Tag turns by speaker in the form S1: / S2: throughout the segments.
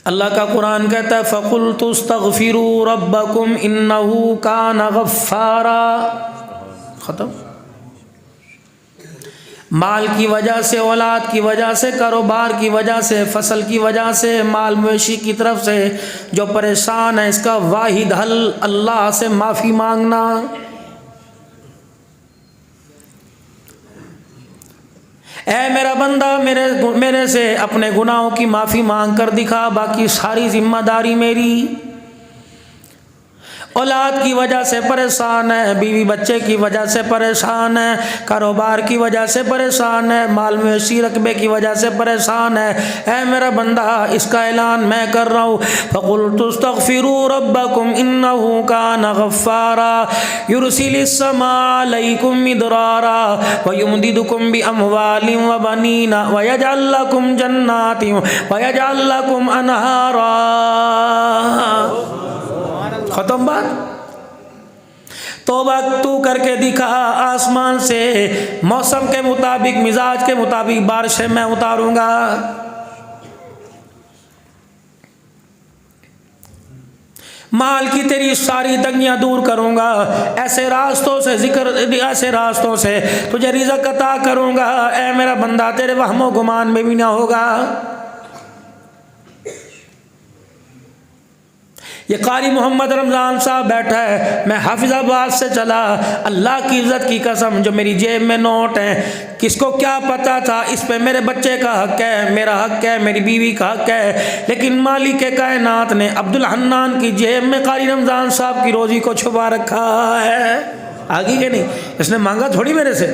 S1: अल्लाह का कुरान कहता है फ़क़ुल्तुस्तग़फ़िरू रब्बकुम इन्नहू कान गफ़्फ़ारा। ख़त्म। माल की वजह से, औलाद की वजह से, कारोबार की वजह से, फसल की वजह से, माल मवेशी की तरफ से जो परेशान है, इसका वाहिद हल अल्लाह से माफ़ी मांगना। ऐ मेरा बंदा, मेरे से अपने गुनाहों की माफ़ी मांग कर दिखा, बाकी सारी जिम्मेदारी मेरी। औलाद की वजह से परेशान है, बीवी बच्चे की वजह से परेशान है, कारोबार की वजह से परेशान है, माल मवेशी रकबे की वजह से परेशान है। ऐ मेरा बंदा, इसका ऐलान मैं कर रहा हूँ। फ़क़ुल्तुस्तग़फ़िरू रब्बकुम इन्नहू कान गफ़्फ़ारा युरसिलिस समा अलैकुम मिदरारा व युमदिदुकुम बिअमवालिन व बनीना व यजअल लकुम जन्नातिन व यजअल लकुम अनहारा। खत्म बात। तौबा तू करके दिखा, आसमान से मौसम के मुताबिक, मिजाज के मुताबिक बारिशें मैं उतारूंगा। माल की तेरी सारी तंगियां दूर करूंगा। ऐसे रास्तों से तुझे रिज़्क़ अता करूंगा। ऐ मेरा बंदा, तेरे वहमो गुमान में भी ना होगा। ये कारी मोहम्मद रमज़ान साहब बैठा है, मैं हाफिज़ाबाद से चला, अल्लाह की इज़्ज़त की कसम, जो मेरी जेब में नोट हैं, किसको क्या पता था इस पे मेरे बच्चे का हक है, मेरा हक है, मेरी बीवी का हक है। लेकिन मालिक के कायनात ने अब्दुल हन्नान की जेब में कारी रमज़ान साहब की रोज़ी को छुपा रखा है। आगे के नहीं, इसने मांगा थोड़ी मेरे से।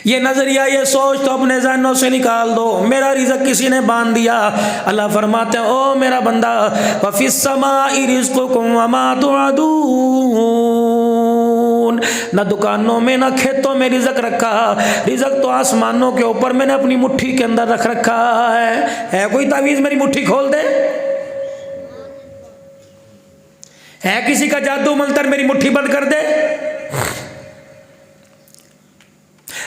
S1: ये नजरिया, ये सोच तो अपने ज़हनों से निकाल दो। मेरा रिज़्क़ किसी ने बांध दिया। अल्लाह फरमाते हैं, ओ मेरा बंदा, वफ़िस समाई रिज़्क़ुकुम वमा तुअदून। न दुकानों में न खेतों में रिज़्क़ रखा, रिज़्क़ तो आसमानों के ऊपर मैंने अपनी मुट्ठी के अंदर रख रखा है। कोई तावीज़ मेरी मुट्ठी खोल दे? है किसी का जादू मंतर मेरी मुट्ठी बंद कर दे?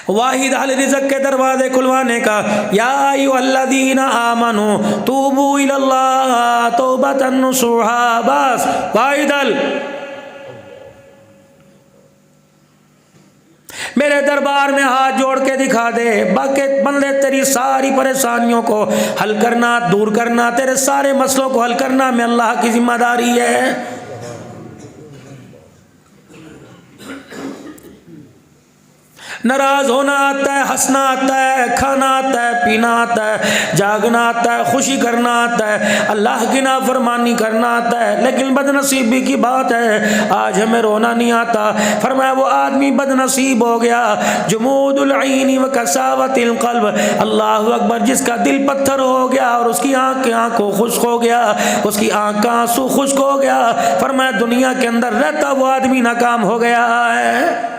S1: वाहिद हल रिज़्क़ के दरवाजे खुलवाने का। या अय्युहल्लज़ीना आमनू तूबू इलल्लाह तौबतन नसूहा। बस वाहिद हल। मेरे दरबार में हाथ जोड़ के दिखा दे, बाकी बंदे तेरी सारी परेशानियों को हल करना, दूर करना, तेरे सारे मसलों को हल करना में अल्लाह की जिम्मेदारी है। नाराज होना आता है, हंसना आता है, खाना आता है, पीना आता है, जागना आता है, खुशी करना आता है, अल्लाह की नाफरमानी करना आता है। लेकिन बदनसीबी की बात है, आज हमें रोना नहीं आता। फरमाया वो आदमी बदनसीब हो गया, जुमूदुल ऐनी व कसावतिल क़ल्ब। अल्लाहु अकबर, जिसका दिल पत्थर हो गया और उसकी आंखों खुश्क हो गया, उसकी आंख का आंसू खुश्क हो गया। फरमाया दुनिया के अंदर रहता वो आदमी नाकाम हो गया है।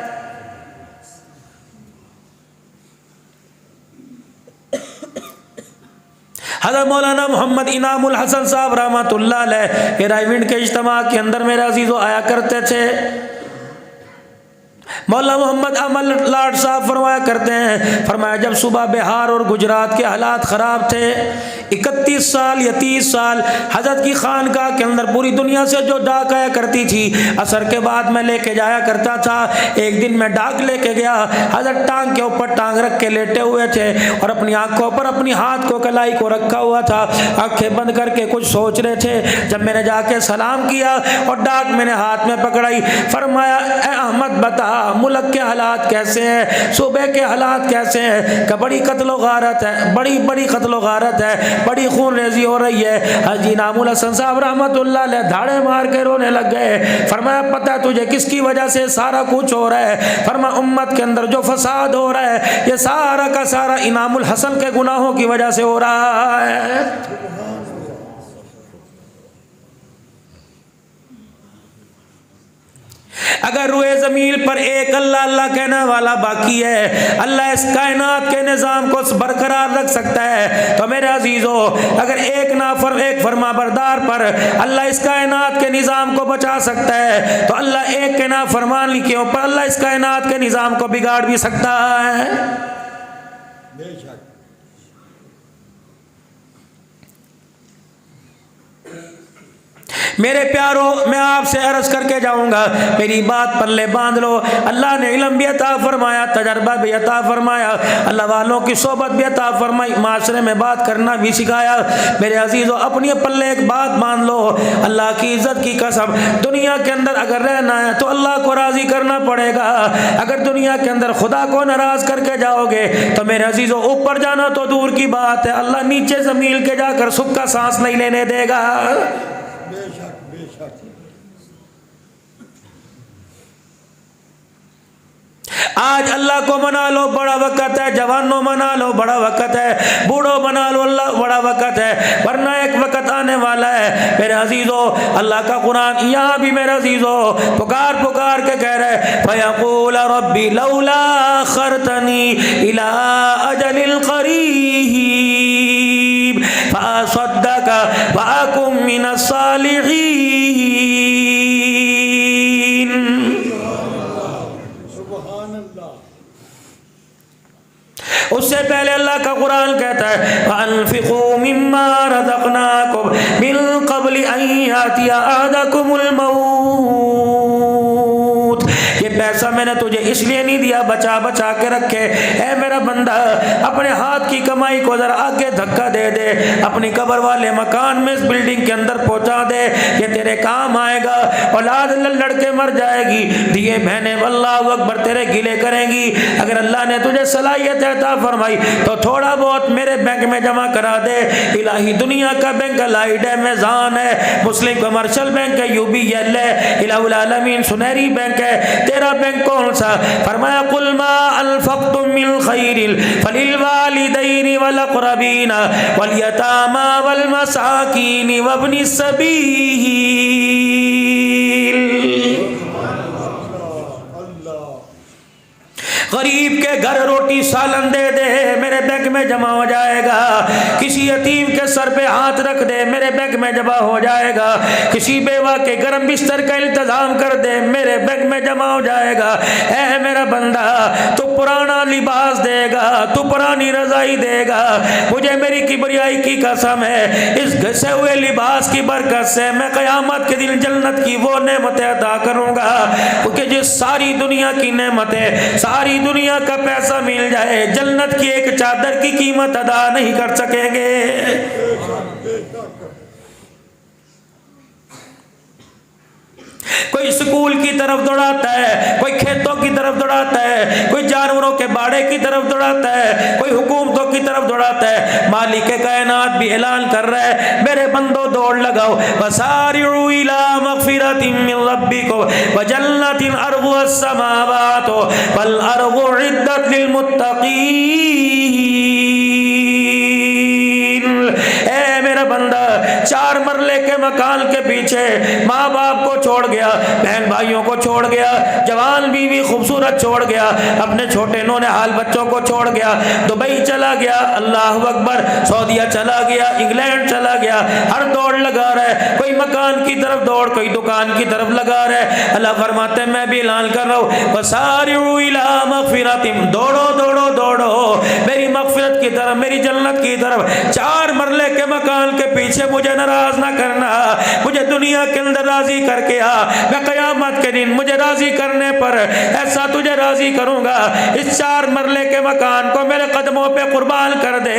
S1: हज़रत मौलाना मोहम्मद इनामुल हसन साहब रहमतुल्लाह अलैह रायविंड के इज्तिमा के अंदर मेरे अजीज़ों आया करते थे। मौलाना मोहम्मद अमल लाड साहब फरमाया करते हैं, फरमाया जब सुबह बिहार और गुजरात के हालात ख़राब थे, 31 साल या 30 साल हजरत की खानकाह के अंदर पूरी दुनिया से जो डाक आया करती थी, असर के बाद मैं लेके जाया करता था। एक दिन मैं डाक लेके गया, हजरत टांग के ऊपर टांग रख के लेटे हुए थे और अपनी आंखों पर अपनी हाथ को कलाई को रखा हुआ था, आंखें बंद करके कुछ सोच रहे थे। जब मैंने जाके सलाम किया और डाक मैंने हाथ में पकड़ाई, फरमाया अहमद बता मुल्क के हालात कैसे हैं, सूबे के हालात कैसे हैं? का बड़ी कत्लो गारत है, बड़ी कत्लो गारत है, बड़ी खून रेजी हो रही है। हाजी इनामुल हसन साहब रहमतुल्लाह अलैह धाड़े मार के रोने लग गए। फरमाया पता है तुझे किसकी वजह से सारा कुछ हो रहा है? फरमाया उम्मत के अंदर जो फसाद हो रहा है, ये सारा का सारा इनामुल हसन के गुनाहों की वजह से हो रहा है। अगर रुए ज़मीन पर एक अल्लाह अल्लाह कहने वाला बाकी है, अल्लाह इस कायनात के निज़ाम को बरकरार रख सकता है। तो मेरे अजीज़ों, अगर एक फरमाबरदार पर अल्लाह इस कायनात के निज़ाम को बचा सकता है, तो अल्लाह एक के नाफरमानी के ऊपर अल्लाह इस कायनात के निज़ाम को बिगाड़ भी सकता है।
S2: बेशक।
S1: मेरे प्यारों, मैं आपसे अर्ज करके जाऊंगा, मेरी बात पल्ले बांध लो। अल्लाह ने इल्म भी अता फरमाया, तजर्बा भी अता फरमाया, अल्लाह वालों की सोबत भी अता फरमाई, माशरे में बात करना भी सिखाया। मेरे अजीजों, अपनी पल्ले एक बात बांध लो, अल्लाह की इज्जत की कसम, दुनिया के अंदर अगर रहना है तो अल्लाह को राजी करना पड़ेगा। अगर दुनिया के अंदर खुदा को नाराज करके जाओगे तो मेरे अजीजों, ऊपर जाना तो दूर की बात है, अल्लाह नीचे जमीन के जाकर सुख का सांस नहीं लेने देगा।
S2: बेशक बेशक।
S1: आज अल्लाह को मना लो, बड़ा वक़्त है। जवानों मना लो, बड़ा वक़्त है। बूढ़ों मना लो, अल्लाह बड़ा वक़्त है, वरना एक वक़्त आने वाला है। मेरे अजीजों, अल्लाह का कुरान यहाँ भी मेरे अजीजों पुकार पुकार के कह रहे, फयक़ूल रब्बी लौला अख़रतनी इला अजलिल क़रीब फ़असद्दक़ व अकुम मिनस सालिहीन। उससे पहले अल्लाह का कुरान कहता है, अनफिकू मिम्मा रज़क़नाकुम मिन क़ब्लि अन यातिया अहदकुमुल मौत। ये पैसा मैंने तुझे इसलिए नहीं दिया बचा बचा के रखे। ऐ मेरा बंदा, अपने हाथ की कमाई को जरा आगे धक्का दे दे, अपनी कब्र वाले मकान में इस बिल्डिंग के अंदर पहुंचा दे, ये तेरे काम आएगा। औलाद लड़के मर जाएगी, दिए बहने अल्लाहु अकबर तेरे गिले करेंगी। अगर अल्लाह ने तुझे सलाहियत अता फरमाई तो थोड़ा बहुत मेरे बैंक में जमा करा दे। इलाही दुनिया का बैंक लाइट है, मेज़ान है, मुस्लिम कमर्शियल बैंक है, UBL है, इलाहुल आलमीन सुनहरी बैंक है। तेरा बैंक कौन सा? फरमाया कुल मा अनफक़्तुम मिन खैरिन फलिल वालिदैनि वल अक़रबीन वल यतामा वल मसाकीन वब्निस सबील। गरीब के घर रोटी सालन दे दे, मेरे बैंक में जमा हो जाएगा। किसी यतीम के सर पे हाथ रख दे, मेरे बैंक में जमा हो जाएगा। किसी बेवा के गर्म बिस्तर का इंतजाम कर दे, मेरे बैंक में जमा हो जाएगा। ऐ मेरा बंदा, तू पुराना लिबास देगा, तू पुरानी रजाई देगा, मुझे मेरी किबरियाई की कसम है, इस घसे हुए लिबास की बरकत से मैं क़यामत के दिन जन्नत की वो नेमतें अदा करूंगा, क्योंकि जिस सारी दुनिया की नेमतें, सारी दुनिया का पैसा मिल जाए, जन्नत की एक चादर की कीमत अदा नहीं कर सकेंगे। कोई स्कूल की तरफ दौड़ाता है, कोई खेतों की तरफ दौड़ाता है, कोई जानवरों के बाड़े की तरफ दौड़ाता है, कोई हुकूमतों की तरफ दौड़ाता है। मालिक कायनात भी ऐलान कर रहा है, मेरे बंदो दौड़ लगाओ, वसारिउ इला मग़फ़िरतिन मिन रब्बिकुम व जन्नतिन अर्ज़ुहा समावातु वल अर्ज़ु उइद्दत लिल मुत्तक़ीन। ए मेरा बंदा, 4 मरले के मकान के पीछे माँ बाप को छोड़ गया, बहन भाइयों को छोड़ गया, जवान बीवी खूबसूरत छोड़ गया, अपने छोटे नौनिहाल बच्चों को छोड़ गया, दुबई चला गया, अल्लाह अकबर, सऊदीया चला गया, इंग्लैंड चला गया, हर दौड़ लगा रहा है, कोई मकान की तरफ दौड़, कोई दुकान की तरफ लगा रहा है। अल्लाह फरमाते हैं, मैं भी ऐलान कर रहा हूँ, वसारिउ इला मग़फ़िरतिन, दौड़ो दौड़ो दौड़ो मेरी मग़फ़िरत की तरफ, मेरी जन्नत की तरफ। 4 मरले के मकान के पीछे मुझे नाराज ना करना, मुझे दुनिया के अंदर राजी करके आ, मैं क़यामत के दिन मुझे राजी करने पर ऐसा तुझे राजी करूंगा, इस 4 मरले के मकान को मेरे कदमों पे कुर्बान कर दे,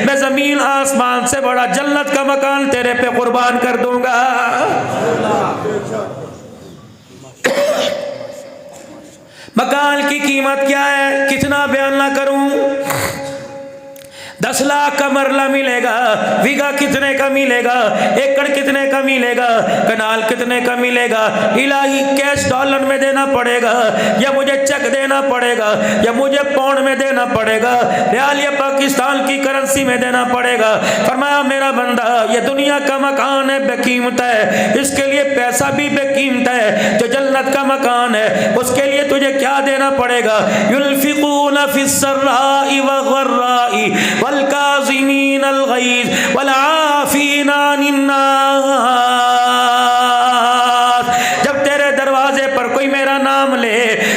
S1: मैं जमीन आसमान से बड़ा जन्नत का मकान तेरे पे कुर्बान कर दूंगा। मकान की कीमत क्या है, कितना बयान ना करूं। 10 लाख का मरला मिलेगा, बीघा कितने का मिलेगा, एकड़ कितने का मिलेगा, कनाल कितने का मिलेगा। इलाही कैश डॉलर में देना पड़ेगा या मुझे चेक देना पड़ेगा या मुझे पाउंड में देना पड़ेगा, रियाल या पाकिस्तान की करेंसी में देना पड़ेगा। फरमाया मेरा बंदा, ये दुनिया का मकान है, बेकीमत है, इसके लिए पैसा भी बेकीमत है। जो जन्नत का मकान है उसके लिए तुझे क्या देना पड़ेगा। युल्फिकूना फिस्सर्राई व ज़र्राई वल काज़िमीनल गैज़ वल आफ़ीना अनिन नास। जब तेरे दरवाजे पर कोई मेरा नाम ले,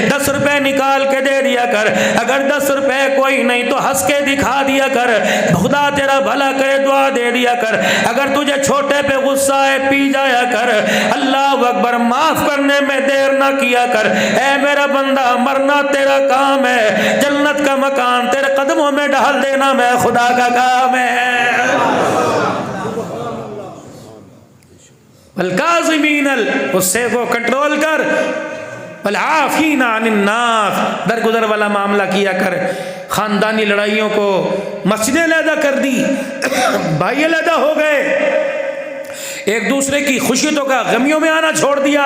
S1: 10 रुपए निकाल के दे दिया, दिया कर, अगर 10 रुपए कोई नहीं तो हंस के दिखा दिया कर, खुदा तेरा भला करे दुआ दे दिया कर, अगर तुझे छोटे पे गुस्सा है पी जाया कर, अल्लाह अकबर माफ करने में देर ना किया कर। ऐ मेरा बंदा मरना तेरा काम है, जन्नत का मकान तेरे कदमों में डाल देना मैं खुदा का काम है। वल्काज़िमीनल, उससे को कंट्रोल कर, वल्आफ़ीना अनिन्नास, दरगुजर वाला मामला किया कर। खानदानी लड़ाइयों को मस्जिदें अलहदा कर दी, भाई अलहदा हो गए, एक दूसरे की खुशियों का गमियों में आना छोड़ दिया।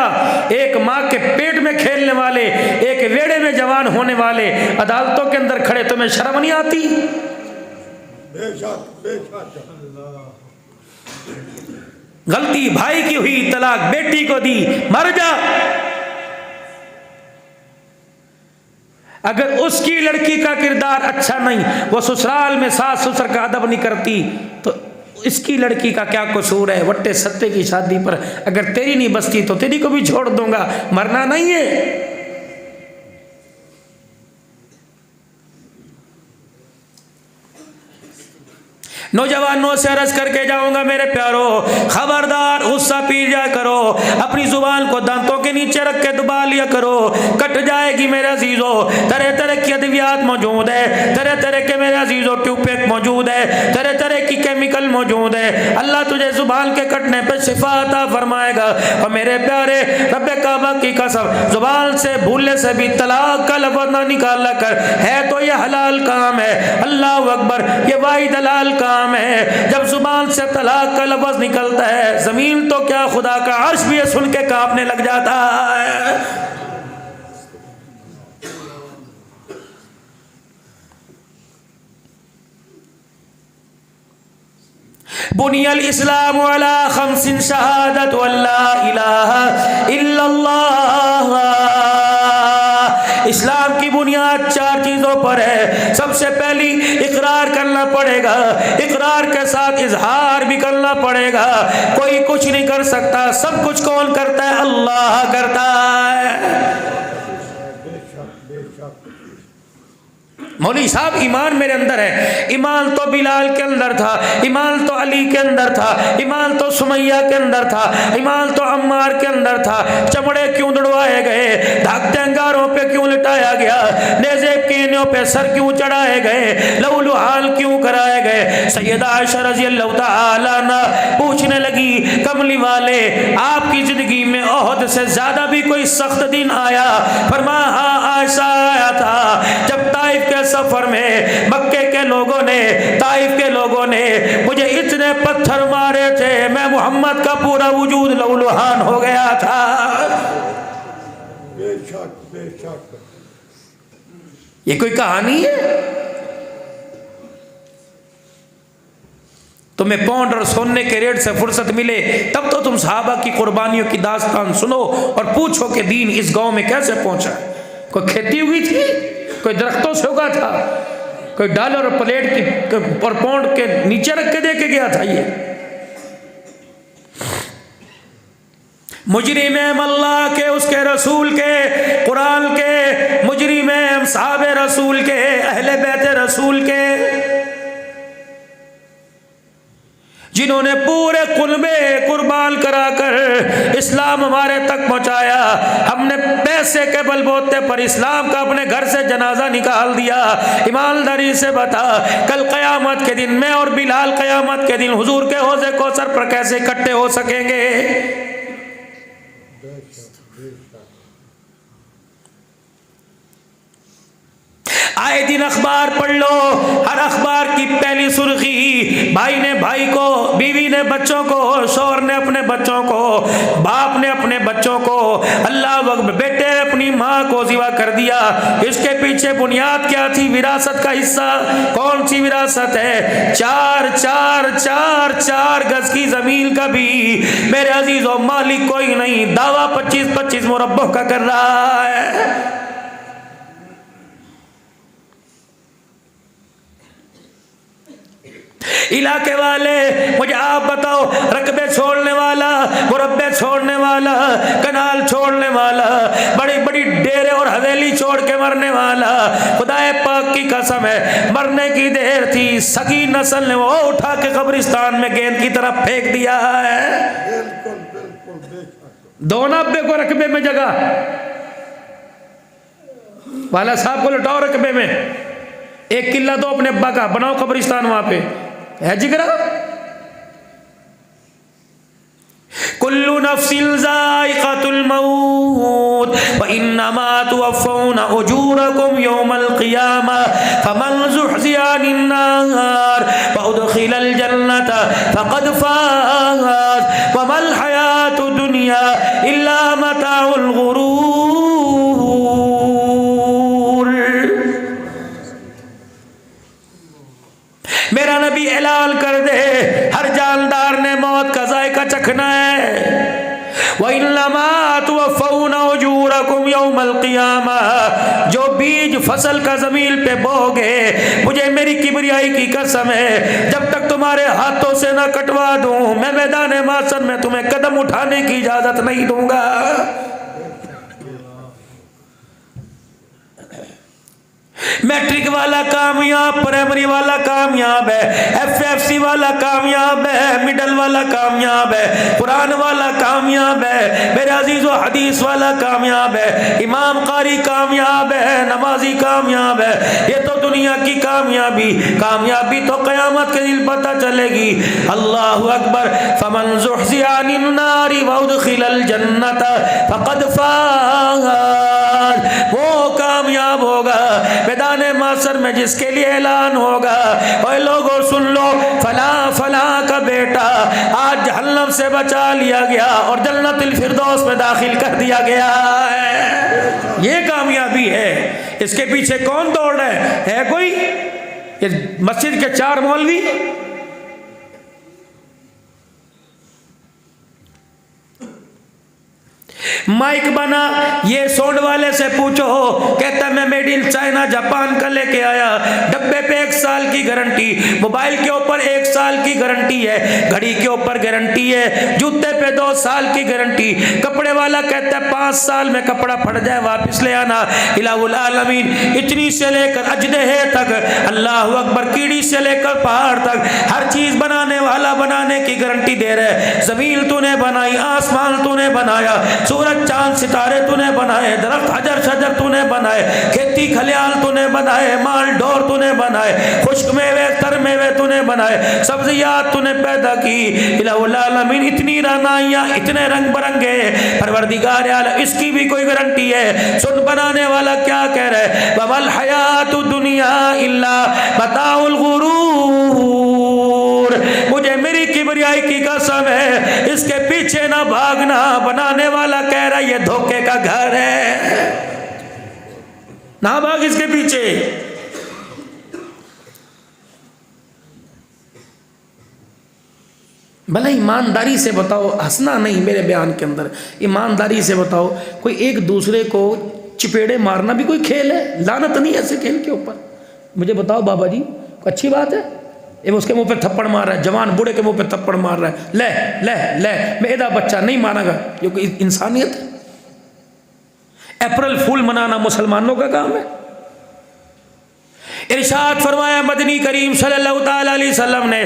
S1: एक माँ के पेट में खेलने वाले, एक वेड़े में जवान होने वाले अदालतों के अंदर खड़े, तुम्हें शर्म नहीं आती?
S2: बेशक बेशक।
S1: गलती भाई की हुई, तलाक बेटी को दी, मर जा। अगर उसकी लड़की का किरदार अच्छा नहीं, वो ससुराल में सास ससुर का अदब नहीं करती, तो इसकी लड़की का क्या कसूर है? वट्टे सत्ते की शादी पर अगर तेरी नहीं बसती तो तेरी को भी छोड़ दूंगा, मरना नहीं है। नौजवानों से अर्ज करके जाऊंगा, मेरे प्यारो खबरदार गुस्सा पी जा करो, अपनी जुबान को दांतों के नीचे रख के दबा लिया करो, कट जाएगी मेरे अजीजों। तरह तरह की अद्वियात मौजूद है, तरह तरह के मेरे अजीजों ट्यूबपैक मौजूद है, तरह तरह की केमिकल मौजूद है। अल्लाह तुझे जुबान के कटने पे शिफा अता फरमाएगा। और मेरे प्यारे रब्बे काबा की कसम, जुबान से भूलने से भी तलाक का लफ्ज़ ना निकाला कर, है तो ये हलाल काम है। अल्लाह अकबर, ये वाहिद हलाल काम है। जब जुबान से तलाक का लफ्ज़ निकलता है, जमीन तो क्या खुदा का अर्श भी सुन के कांपने लग जाता है। बुनियल इस्लाम अला खम्सिन शहादत वल्ला इलाहा इल्लल्लाह। इस्लाम की बुनियाद 4 चीज़ों पर है। सबसे पहली इकरार करना पड़ेगा, इकरार के साथ इजहार भी करना पड़ेगा। कोई कुछ नहीं कर सकता, सब कुछ कौन करता है? अल्लाह करता है। मौली साहब, ईमान मेरे अंदर है। ईमान तो बिलाल के अंदर था, ईमान तो अली के अंदर था, ईमान तो सुमैया के अंदर था, ईमान तो अम्मार के अंदर था। चमड़े क्यों दड़वाए गए? धाकते अंगारों पे क्यों लिटाया गया? नेज़े केनियों पे सर क्यों चढ़ाए गए? लहूलुहाल क्यों कराए गए? सैयदा आयशा रज़ियल्लाहु तआला अन्हा पूछने लगी, कमली वाले, आपकी जिंदगी में ओहद से ज्यादा भी कोई सख्त दिन आया? फरमाया, हाँ आयशा, आया था। जब ताइफ के सफर में मक्के के लोगों ने, ताइफ के लोगों ने मुझे इतने पत्थर मारे थे, मैं मोहम्मद का पूरा वजूद लहूलुहान हो गया था।
S2: बेशक बेशक।
S1: ये कोई कहानी है? तुम्हें पौंड और सोने के रेट से फुर्सत मिले तब तो तुम सहाबा की कुर्बानियों की दास्तान सुनो और पूछो कि दीन इस गांव में कैसे पहुंचा। कोई खेती हुई थी? कोई दरख्तों से उगा था? कोई डॉलर और प्लेट की और पौंड के नीचे रख के दे के गया था? ये मुजरिम अल्लाह के, उसके रसूल के, कुरान के मुजरिम साहब रसूल के, अहले बैत रसूल के, जिन्होंने पूरे कुल्बे कुर्बान कराकर इस्लाम हमारे तक पहुंचाया। हमने पैसे के बलबूते पर इस्लाम का अपने घर से जनाजा निकाल दिया। ईमानदारी से बता, कल क़यामत के दिन मैं और बिलाल क़यामत के दिन हुजूर के हौज़े कौसर पर कैसे इकट्ठे हो सकेंगे? आए दिन अखबार पढ़ लो, हर अखबार की पहली सुर्खी, भाई ने भाई को, बीवी ने बच्चों को, शौहर ने अपने बच्चों को, बाप ने अपने बच्चों को, अल्लाह अकबर, बेटे ने अपनी माँ को सिवा कर दिया। इसके पीछे बुनियाद क्या थी? विरासत का हिस्सा। कौन सी विरासत है? 4 गज की जमीन का भी मेरे अजीजों मालिक कोई नहीं, दावा 25-25 मुरब्बों का कर रहा है। इलाके वाले मुझे आप बताओ, रकबे छोड़ने वाला, मुरब्बे छोड़ने वाला, कनाल छोड़ने वाला, बड़ी बड़ी डेरे और हवेली छोड़ के मरने वाला, खुदाए पाक की कसम है मरने की देर थी, सगी नस्ल ने वो उठा के कब्रिस्तान में गेंद की तरफ फेंक दिया है।
S2: बिल्कुल बिल्कुल बेशक।
S1: 290 को रकबे में जगह, वाला साहब को लुटाओ रकबे में, 1 किला दो अपने अब्बा का, बनाओ कब्रिस्तान वहां पे है जिगरा। कुल्लु नफ्सिन ज़ाइक़तुल मौत व इन्नमा तुवफ़्फ़ौना उजूरकुम यौमल क़ियामह फमन ज़ुहज़िहा अनिन नार व उदख़िलल जन्नत फ़क़द फ़ाज़ व मल हयातुद दुनिया इल्ला मताउल गुरूर। मेरा नबी ऐलान कर दे, हर जानदार ने मौत का जायका चखना है। व इन्नमा तुवफ़्फ़ौना उजूरकुम यौमल क़ियामह, जो बीज फसल का ज़मीन पे बोगे, मुझे मेरी किबरियाई की कसम है, जब तक तुम्हारे हाथों से न कटवा दूं, मैं मैदान माशर में तुम्हें कदम उठाने की इजाजत नहीं दूंगा। मैट्रिक वाला कामयाब, प्राइमरी वाला कामयाब है, FFC वाला कामयाब है, मिडल वाला कामयाब है, कुरान वाला कामयाब है, मेरे अजीजों हदीस वाला कामयाब है, इमाम कारी कामयाब है, नमाजी कामयाब है। ये तो दुनिया की कामयाबी तो क़यामत के दिन पता चलेगी। अल्लाहु अकबर। फमन ज़ुहज़िहा अनिन नारि व उदख़िलल जन्नत फ़क़द फ़ाज़, वो कामयाब होगा मैदान माशर में जिसके लिए ऐलान होगा, ओए लोगों सुन लो, फला फला का बेटा आज जहन्नम से बचा लिया गया और जन्नतुल फिरदौस में दाखिल कर दिया गया है। ये कामयाबी है। इसके पीछे कौन दौड़ रहा है कोई? इस मस्जिद के 4 मौलवी, माइक बना, ये सोड वाले से पूछो, कहता मैं मेड इन चाइना जापान का लेके आया, डब्बे पे 1 साल की गारंटी, मोबाइल के ऊपर 1 साल की गारंटी है, घड़ी के ऊपर गारंटी है, जूते पे 2 साल की गारंटी। कपड़े वाला कहता है 5 साल में कपड़ा फट जाए वापस ले आना। इलाहुल आलमीन इतनी से लेकर अजदहे तक, अल्लाह अकबर, कीड़ी से लेकर पहाड़ तक, हर चीज बनाने वाला बनाने की गारंटी दे रहे। जमीन तूने बनाई, आसमान तूने बनाया, सूरज चांद सितारे तूने बनाए, दरख्त हजर शजर तूने बनाए, खेती खलियान तूने बनाए, माल ढोर तूने बनाए, खुश्क मेवे तर मेवे तूने बनाए, सब्जियात तूने पैदा की। इलाहुल आलमीन इतनी रानाइयाँ, इतने रंग बिरंगे, परवरदिगार आलम, इसकी भी कोई गारंटी है? सुन बनाने वाला क्या कह रहा है, वमल हयातुद दुनिया इल्ला मताउल गुरूर। मुझे मेरी किबरियाई की कसम है, इसके पीछे ना भागना। बनाने वाला कह रहा है ये धोखे का घर है, ना भाग इसके पीछे। भले ईमानदारी से बताओ, हंसना नहीं मेरे बयान के अंदर, ईमानदारी से बताओ, कोई एक दूसरे को चपेड़े मारना भी कोई खेल है? लानत नहीं ऐसे खेल के ऊपर? मुझे बताओ बाबा जी, कोई अच्छी बात है? ये उसके मुंह पे थप्पड़ मार रहा है, जवान बूढ़े के मुंह पे थप्पड़ मार रहा है, ले ले ले, मेरा बच्चा नहीं मानेगा, ये कोई इंसानियत है? अप्रैल फूल मनाना मुसलमानों का काम है? इरशाद फरमाया मदनी करीम सल्लल्लाहु ताला अलैहि वसल्लम ने,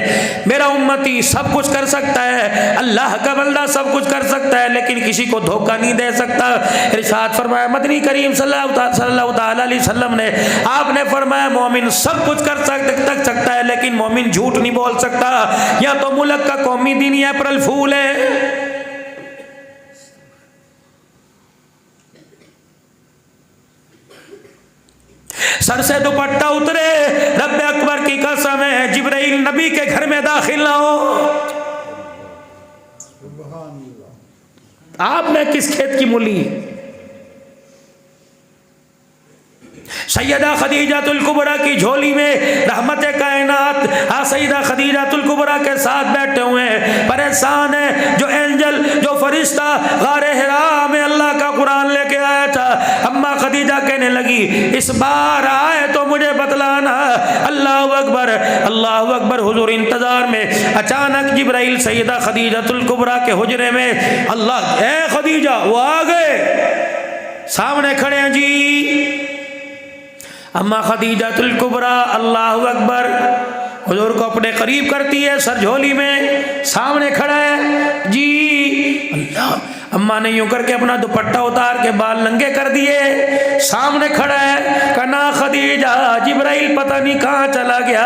S1: मेरा उम्मती सब कुछ कर सकता है, अल्लाह का बंदा सब कुछ कर सकता है, लेकिन किसी को धोखा नहीं दे सकता। इरशाद फरमाया मदनी करीम सल्लल्लाहु ताला अलैहि वसल्लम ने, आपने फरमाया मोमिन सब कुछ कर सकता है, लेकिन मोमिन झूठ नहीं बोल सकता। या तो मुल्क का कौमी दिन ही अप्रैल फूल है। सर से दुपट्टा उतरे, रब्बे अकबर की कसम है, जिब्राइल नबी के घर में दाखिल ना हो। आपने किस खेत की मूली? सैयदा खदीजातुल कुबरा की झोली में रहमत कायनात सैयदा खदीजातुल कुबरा के साथ बैठे हुए हैं, परेशान है। जो एंजल, जो फरिश्ता गारे हिरा में अल्लाह का कुरान लेके आया था, अम्मा खदीजा कहने लगी इस बार आए तो मुझे बतलाना। अल्लाहु अकबर, अल्लाहु अकबर। हुजूर इंतजार में अचानक जिब्राइल सैयदा खदीजातुल कुबरा के हुजरे में, अल्लाह ए खदीजा, वो आ गए, सामने खड़े हैं जी अम्मा खदीजातुल कुबरा। अल्लाहु अकबर। हुजूर को अपने करीब करती है, सर झोली में, सामने खड़ा है जी। अल्लाह, अम्मा ने यूं करके अपना दुपट्टा उतार के बाल नंगे कर दिए, सामने खड़ा है। कना खदीजा, जिब्राइल पता नहीं कहाँ चला गया।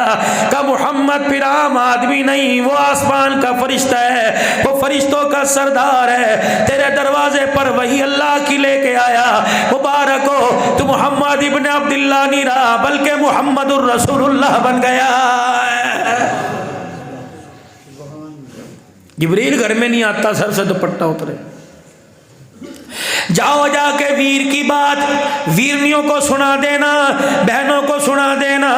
S1: का मोहम्मद फिर आम आदमी नहीं, वो आसमान का फरिश्ता है, वो फरिश्तों का सरदार है। तेरे दरवाजे पर वही अल्लाह की लेके आया। मुबारक हो, तू मोहम्मद इब्ने अब्दुल्लाह नहीं रहा, बल्कि मुहम्मदुर रसूलुल्लाह बन गया। जिब्रील घर में नहीं आता, सर से दुपट्टा उतरे। जाओ जाके वीर की बात वीरनियों को सुना देना, बहनों को सुना देना।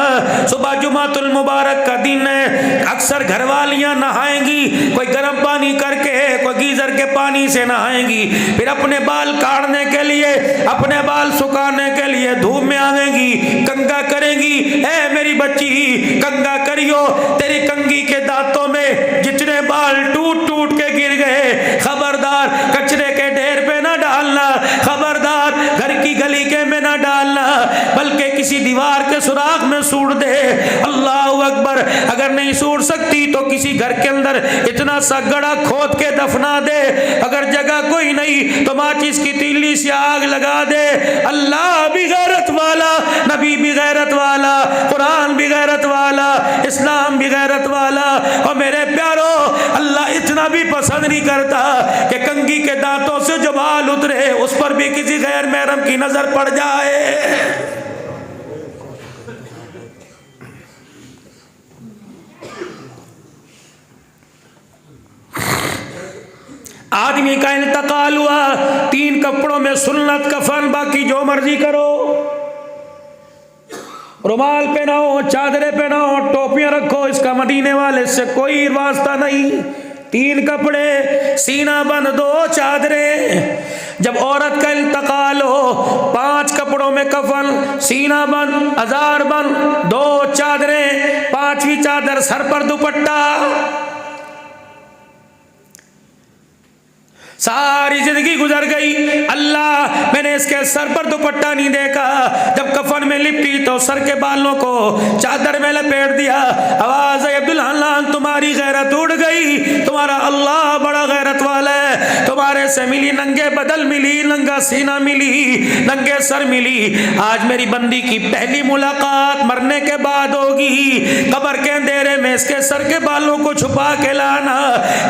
S1: सुबह जुमातुल मुबारक का दिन है, अक्सर घरवालियां नहाएंगी, कोई गर्म पानी करके, कोई गीजर के पानी से नहाएंगी, फिर अपने बाल काटने के लिए, अपने बाल सुखाने के लिए धूप में आवेंगी, कंघा करेंगी। ए मेरी बच्ची, कंघा करियो, तेरी कंघी के दांतों में जितने बाल टूट टूट के गिर गए, खबरदार कचरे के ढेर पे ना डालना, खबरदार घर की गली के में ना डालना, बल्कि किसी दीवार के सुराख में सूट दे। अल्लाह अकबर। अगर नहीं सूट सकती तो किसी घर के अंदर इतना सा गड़ा खोद के दफना दे। अगर जगह कोई नहीं तो माचिस की तीली से आग लगा दे। अल्लाह भी गैरत वाला, नबी भी गैरत वाला, कुरान भी गैरत वाला, इस्लाम भी गैरत वाला। और मेरे प्यारो, अल्लाह इतना भी पसंद नहीं करता कि कंघी के दांतों से जो बाल उतरे उस पर भी किसी गैर महरम की नजर पड़ जाए। आदमी का इंतकाल हुआ, 3 कपड़ों में सुन्नत कफन, बाकी जो मर्जी करो। रुमाल पहनाओ, चादरें पहनाओ, टोपियां रखो, इसका मदीने वाले से कोई वास्ता नहीं। 3 कपड़े, सीना बंद, 2 चादरें। जब औरत का इंतकाल हो, 5 कपड़ों में कफन, सीना बंद, अजार बंद, 2 चादरें, 5वीं चादर सर पर दुपट्टा। सारी जिंदगी गुजर गई, अल्लाह मैंने इसके सर पर दुपट्टा नहीं देखा। जब कफन में लिपटी तो सर के बालों को चादर में लपेट दिया। आवाज है, अब्दुल्लाह तुम्हारी गैरत उड़ गई, तुम्हारा अल्लाह बड़ा गैरत वाला है। तुम्हारे से मिली नंगे बदल मिली, नंगा सीना मिली, नंगे सर मिली। आज मेरी बंदी की पहली मुलाकात मरने के बाद होगी। कब्र के अंधेरे में इसके सर के बालों को छुपा के लाना।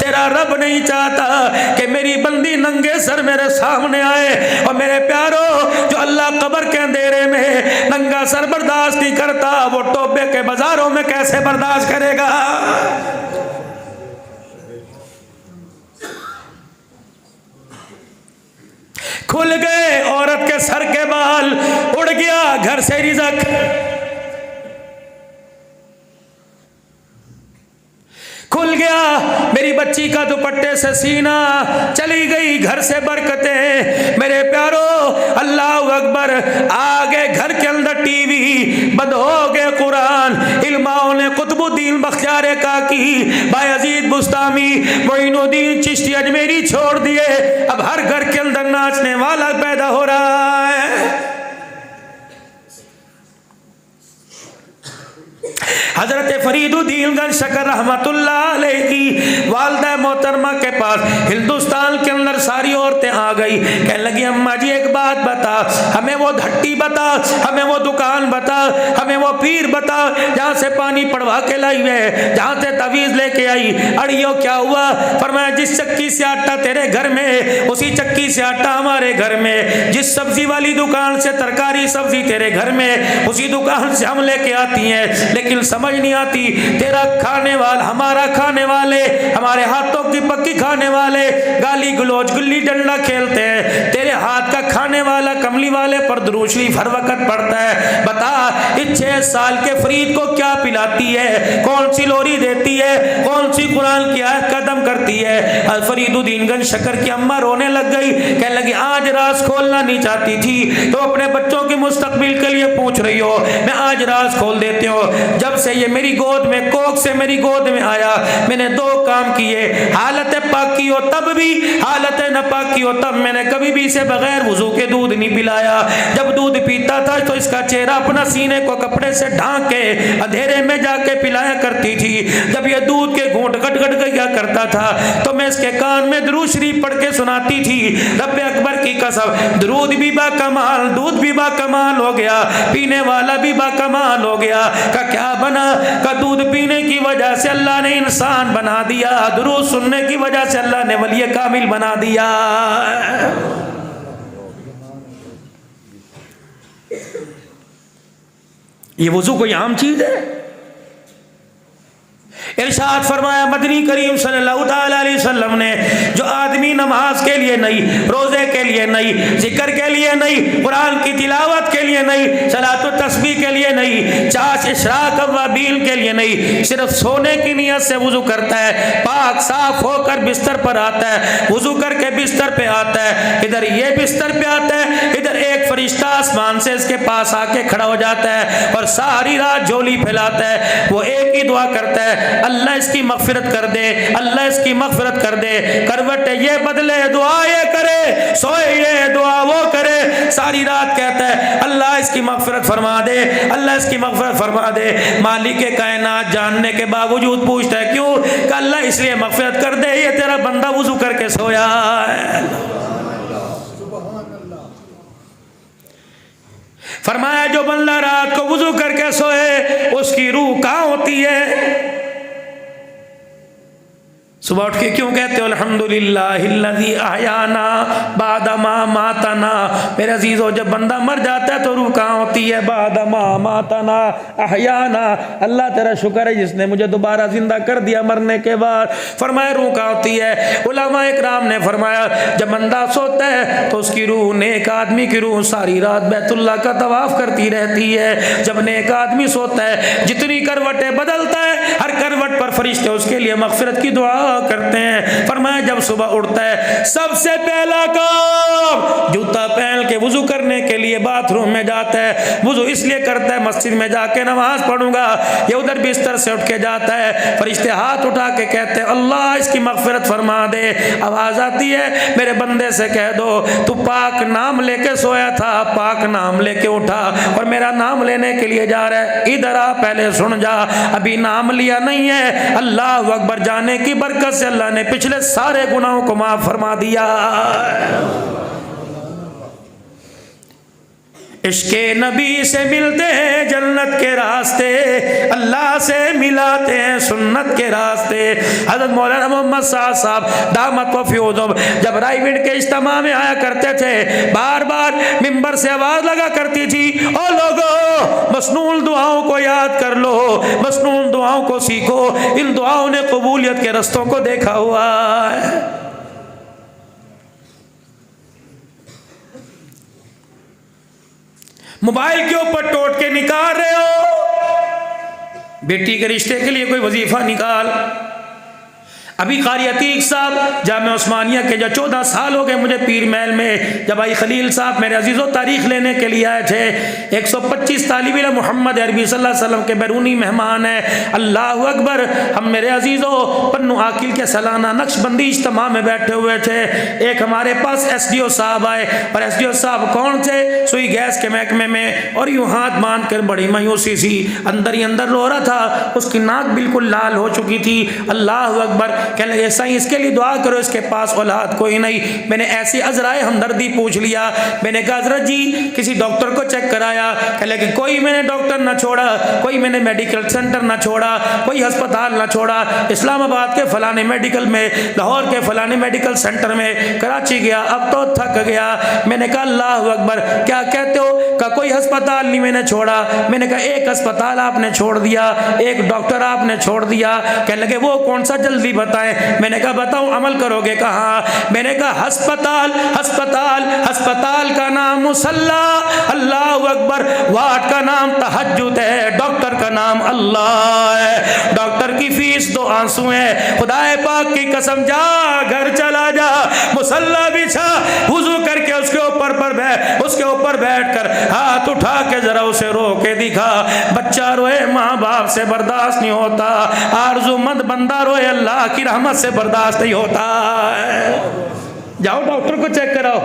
S1: तेरा रब नहीं चाहता कि मेरी बंदी नंगे सर मेरे सामने आए। और मेरे प्यारो, जो अल्लाह कब्र के अंधेरे में नंगा सर बर्दाश्त नहीं करता, वो टोबे के बाजारों में कैसे बर्दाश्त करेगा। खुल गए औरत के सर के बाल, उड़ गया घर से रिज़्क। खुल गया मेरी बच्ची का दुपट्टे से सीना, चली गई घर से बरकतें। मेरे प्यारो, अल्लाह अकबर। आगे घर के अंदर टीवी, बंद हो गए कुरान। इल्माओं ने कुतुबुद्दीन बख्तियार काकी, बायजीद बुस्तामी, मोइनुद्दीन चिश्ती अजमेरी छोड़ दिए। अब हर घर के अंदर नाचने वाला पैदा हो रहा है। हजरत फरीदुद्दीन गंज शकर रहमतुल्लाह अलैह की वालिदा मोहतरमा के पास हिंदुस्तान के अंदर सारी औरतें आ गई। कहने लगी, अम्मा जी एक बात बता, हमें वो धट्टी बता, हमें वो दुकान बता, हमें वो पीर बता जहाँ से पानी पड़वा के लाई है, जहाँ से तवीज़ लेके आई। अड़ियो क्या हुआ? फरमाया, जिस चक्की से आटा तेरे घर में, उसी चक्की से आटा हमारे घर में। जिस सब्जी वाली दुकान से तरकारी सब्जी तेरे घर में, उसी दुकान से हम लेके आती हैं। लेकिन समझ नहीं आती। तेरा खाने वाला, हमारा खाने वाले, हमारे हाथों की पक्की खाने वाले गाली गलौज गुल्ली डंडा खेलते हैं, तेरे हाथ का खाने वाला कमली वाले पर दुरूद शरीफ हर वक्त पढ़ता है। बता इस 6 साल के फरीद को क्या पिलाती है, कौन सी लोरी देती है, कौन सी कुरान की आयत कदम करती है। फरीदुद्दीन गंज शक्कर की अम्मा रोने लग गई, कहने लगी आज राज खोलना नहीं चाहती थी तो अपने बच्चों के मुस्तकबिल के लिए पूछ रही हो, मैं आज राज खोल देती हूँ। जब से ये मेरी गोद में, कोख से मेरी गोद में आया, मैंने 2 काम किए, हालत पाकी हो तब भी, हालत नापाकी हो तब, मैंने कभी भी इसे बगैर वुजू के दूध नहीं पिलाया। जब दूध पीता था तो इसका चेहरा अपना सीने को कपड़े से ढांक के अंधेरे में जाके पिलाया करती थी। जब ये दूध के घूंट गट गट गया करता था तो मैं इसके कान में दुरूद शरीफ पढ़ के सुनाती थी। रब्बे अकबर की कसम, दुरूद भी बा कमाल, दूध भी बा कमाल हो गया, पीने वाला भी बा कमाल हो गया। का क्या बना, का दूध पीने की वजह से अल्लाह ने इंसान बना दिया, दुरूद सुनने की वजह से अल्लाह ने वली कामिल बना दिया। ये वुजू कोई आम चीज है? इरशाद फरमाया मदनी करीम सल्लल्लाहु अलैहि वसल्लम ने, जो आदमी नमाज के लिए नहीं, रोजे के लिए नहीं, जिक्र के लिए नहीं, कुरान की तिलावत के लिए नहीं, सलातो तस्बीह के लिए नहीं, चाश इशराक अव्वाबील के लिए नहीं, सिर्फ सोने की नियत से वुजू करता है, पाक साफ होकर बिस्तर पर आता है, वुजू करके बिस्तर पे आता है, इधर ये बिस्तर पे आता है, इधर एक फरिश्ता आसमान से इसके पास आके खड़ा हो जाता है और सारी रात झोली फैलाता है। वो एक ही दुआ करता है, अल्लाह इसकी मगफिरत कर दे, अल्लाह इसकी मगफिरत कर दे। करवट ये बदले, दुआ ये करे, सोए ये दुआ वो करे। सारी रात कहता है अल्लाह इसकी मगफिरत फरमा दे, अल्लाह इसकी मगफिरत फरमा दे। मालिक के कायनात जानने के बावजूद पूछता है क्यों? कि अल्लाह इसलिए मगफिरत कर दे, ये तेरा बंदा वुजू करके सोया है। फरमाया जो बंदा रात को वुजू करके सोए उसकी रूह कहाँ होती है? सुबह उठ के क्यों कहते हो अल्हम्दुलिल्लाहिल्लज़ी अहयाना बादमा मातना? मेरे अजीज़ों, जब बंदा मर जाता है तो रूह कहाँ होती है? बादमा मातना अहयाना। अल्लाह तेरा शुक्र है जिसने मुझे दोबारा जिंदा कर दिया मरने के बाद। फरमाया रूह कहाँ होती है? उलमा इकराम ने फरमाया जब बंदा सोता है तो उसकी रूह, नेक आदमी की रूह सारी रात बैतुल्लाह का तवाफ करती रहती है। जब नेक आदमी सोता है, जितनी करवटें बदलता है, हर करवट पर फरिश्ते उसके लिए मगफिरत की दुआ करते हैं। फरमाया जब सुबह उठता है सबसे पहला काम जूता पहन के वुजू करने के लिए बाथरूम में जाता है। वुजू इसलिए करता है मस्जिद में जाके नमाज पढ़ूंगा। ये उधर बिस्तर से उठ के जाता है, फरिश्ते हाथ उठा के कहते हैं अल्लाह इसकी मगफिरत फरमा दे। आवाज आती है मेरे बंदे से कह दो तू पाक नाम लेके सोया था, पाक नाम लेके उठा और मेरा नाम लेने के लिए जा रहा है। इधर आ, पहले सुन जा, अभी नाम लिया नहीं है। अल्लाह अकबर जाने की बरकत से अल्लाह ने पिछले सारे गुनाहों को माफ फरमा दिया। इश्के नबी से मिलते हैं जन्नत के रास्ते, अल्लाह से मिलाते हैं सुन्नत के रास्ते। हज़रत मौलाना मोहम्मद साहब दामत व फ़ियूज़ुम जब रायविंड के इज्तिमा में आया करते थे, बार बार मिंबर से आवाज़ लगा करती थी ओ लोगों, मसनून दुआओं को याद कर लो, मसनून दुआओं को सीखो, इन दुआओं ने कबूलियत के रस्तों को देखा हुआ है। मोबाइल के ऊपर टोट के निकाल रहे हो, बेटी के रिश्ते के लिए कोई वजीफा निकाल। अभी कारी अतीक साहब जामिया उस्मानिया के जो 14 साल हो गए मुझे पीर महल में, जब भाई खलील साहब मेरे अजीज़ों तारीख लेने के लिए आए थे, 125 तालिब इल्म मोहम्मद अरबी सल्लल्लाहु अलैहि वसल्लम के बैरूनी मेहमान हैं। अल्लाह अकबर। हम मेरे अजीज़ों पन्नू आकिल के सालाना नक्शबंदी इज्तिमा में बैठे हुए थे। एक हमारे पास SDO साहब आए और SDO साहब कौन थे? सुई गैस के महकमे में, और यूँ हाथ बांध कर बड़ी मायूसी सी अंदर ही अंदर रो रहा था, उसकी नाक बिल्कुल लाल हो चुकी थी। अल्लाह अकबर। कहने लगे साईं इसके लिए दुआ करो, इसके पास औलाद कोई नहीं। मैंने ऐसी अजराए हमदर्दी पूछ लिया। मैंने कहा हजरत जी किसी डॉक्टर को चेक कराया? कहने लगे कोई मैंने डॉक्टर ना छोड़ा, कोई मैंने मेडिकल सेंटर ना छोड़ा, कोई अस्पताल ना छोड़ा। इस्लामाबाद के फलाने मेडिकल में, लाहौर के फलाने मेडिकल सेंटर में, कराची गया, अब तो थक गया। मैंने कहा अल्लाह अकबर, क्या कहते हो? का कोई अस्पताल नहीं मैंने छोड़ा। मैंने कहा एक अस्पताल आपने छोड़ दिया, एक डॉक्टर आपने छोड़ दिया। कहने लगे वो कौन सा, जल्दी बताएं। मैंने कहा बताऊं, अमल करोगे? कहा। मैंने कहा अस्पताल, अस्पताल, अस्पताल का नाम मुसल्ला, अल्लाह अकबर, वार्ड का नाम तहज्जुद है, डॉक्टर का नाम अल्लाह है, डॉक्टर की फीस 2 आंसू है। खुदाए पाक की कसम, जा घर चला जा, मुसल्ला बिछा, वुजू करके उसके ऊपर बैठकर हाथ उठा के जरा उसे रो के दिखा। बच्चा रोए माँ बाप से बर्दाश्त नहीं होता, आरज़ूमंद बंदा रोए अल्लाह की रहमत से बर्दाश्त नहीं होता है। जाओ डॉक्टर को चेक कराओ,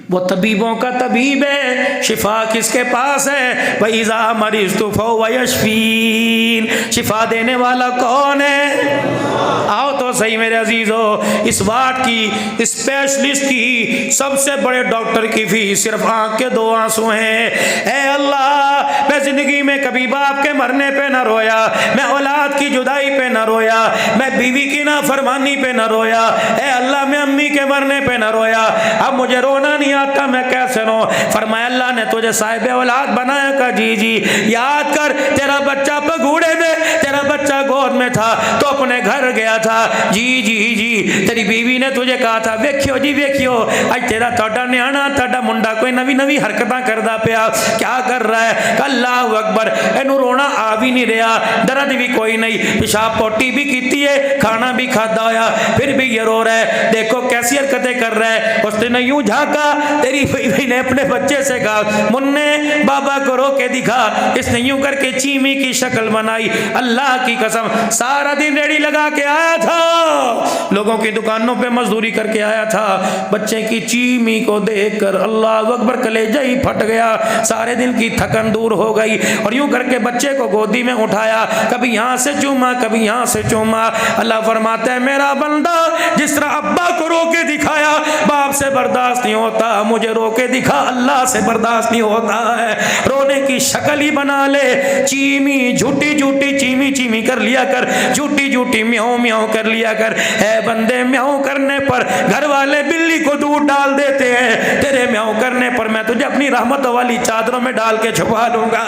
S1: वो तबीबों का तबीब है। शिफा किसके पास है? वइज़ा मरीज़तु फहुव यशफ़ीन, शिफा देने वाला कौन है? आओ तो सही मेरे अजीजों, इस वार्ड की स्पेशलिस्ट की सबसे बड़े डॉक्टर की फीस सिर्फ आंख के 2 आंसू हैं। ऐ अल्लाह, मैं जिंदगी में कभी बाप के मरने पे ना रोया, मैं औलाद की जुदाई पे ना रोया, मैं बीवी की नाफरमानी पे ना रोया। ऐ अल्लाह, मैं अम्मी के मरने पे ना रोया, अब मुझे रोना नहीं आता, मैं कैसे रो? फरमाया अल्लाह ने तुझे साहिब औलाद बनाया का जी जी, याद कर तेरा बच्चा पगूड़े में, तेरा बच्चा गोद में था तो अपने घर गया था, जी जी जी, तेरी बीवी ने तुझे कहा था वेखियो जी वेखियो, आज तेरा तोड़ा न्याणा तोड़ा मुंडा कोई नवी नवी हरकत करदा पिया, क्या कर रहा है? अल्लाह अकबर, इनू रोना आ भी नहीं रहा, दर्द भी कोई नहीं, पेशाब पोटी भी की है, खाना भी खाता होया, फिर भी ये रो रहा है। देखो कैसी हरकतें कर रहा है। उसने यूं झांका, तेरी बीवी ने अपने बच्चे से कहा मुन्ने बाबा को रो के दिखा। इसने यूं करके चीमी की शक्ल बनाई। अल्लाह की कसम, सारा दिन रेड़ी लगा के आया था, लोगों की दुकानों पे मजदूरी करके आया था, बच्चे की चीमी को देखकर अल्लाह अकबर कलेजा ही फट गया, सारे दिन की थकन दूर हो गई। और यूं करके बच्चे को गोदी में उठाया, कभी यहाँ से चूमा कभी यहाँ से चूमा। अल्लाह फरमाता है मेरा बंदा जिस तरह अब्बा को रो के दिखाया, बाप से बर्दाश्त नहीं होता, मुझे रो के दिखा, अल्लाह से बर्दाश्त नहीं होता है। रोने की शक्ल ही बना ले, चीमी झूठी झूठी चीमी चीमी कर लिया कर, झूठी झूठी म्याऊं म्याऊं कर लिया कर। है बंदे, म्याऊं करने पर घर वाले बिल्ली को दूध डाल देते हैं, तेरे म्याऊं करने पर मैं तुझे अपनी रहमत वाली चादरों में डाल के छुपा लूंगा।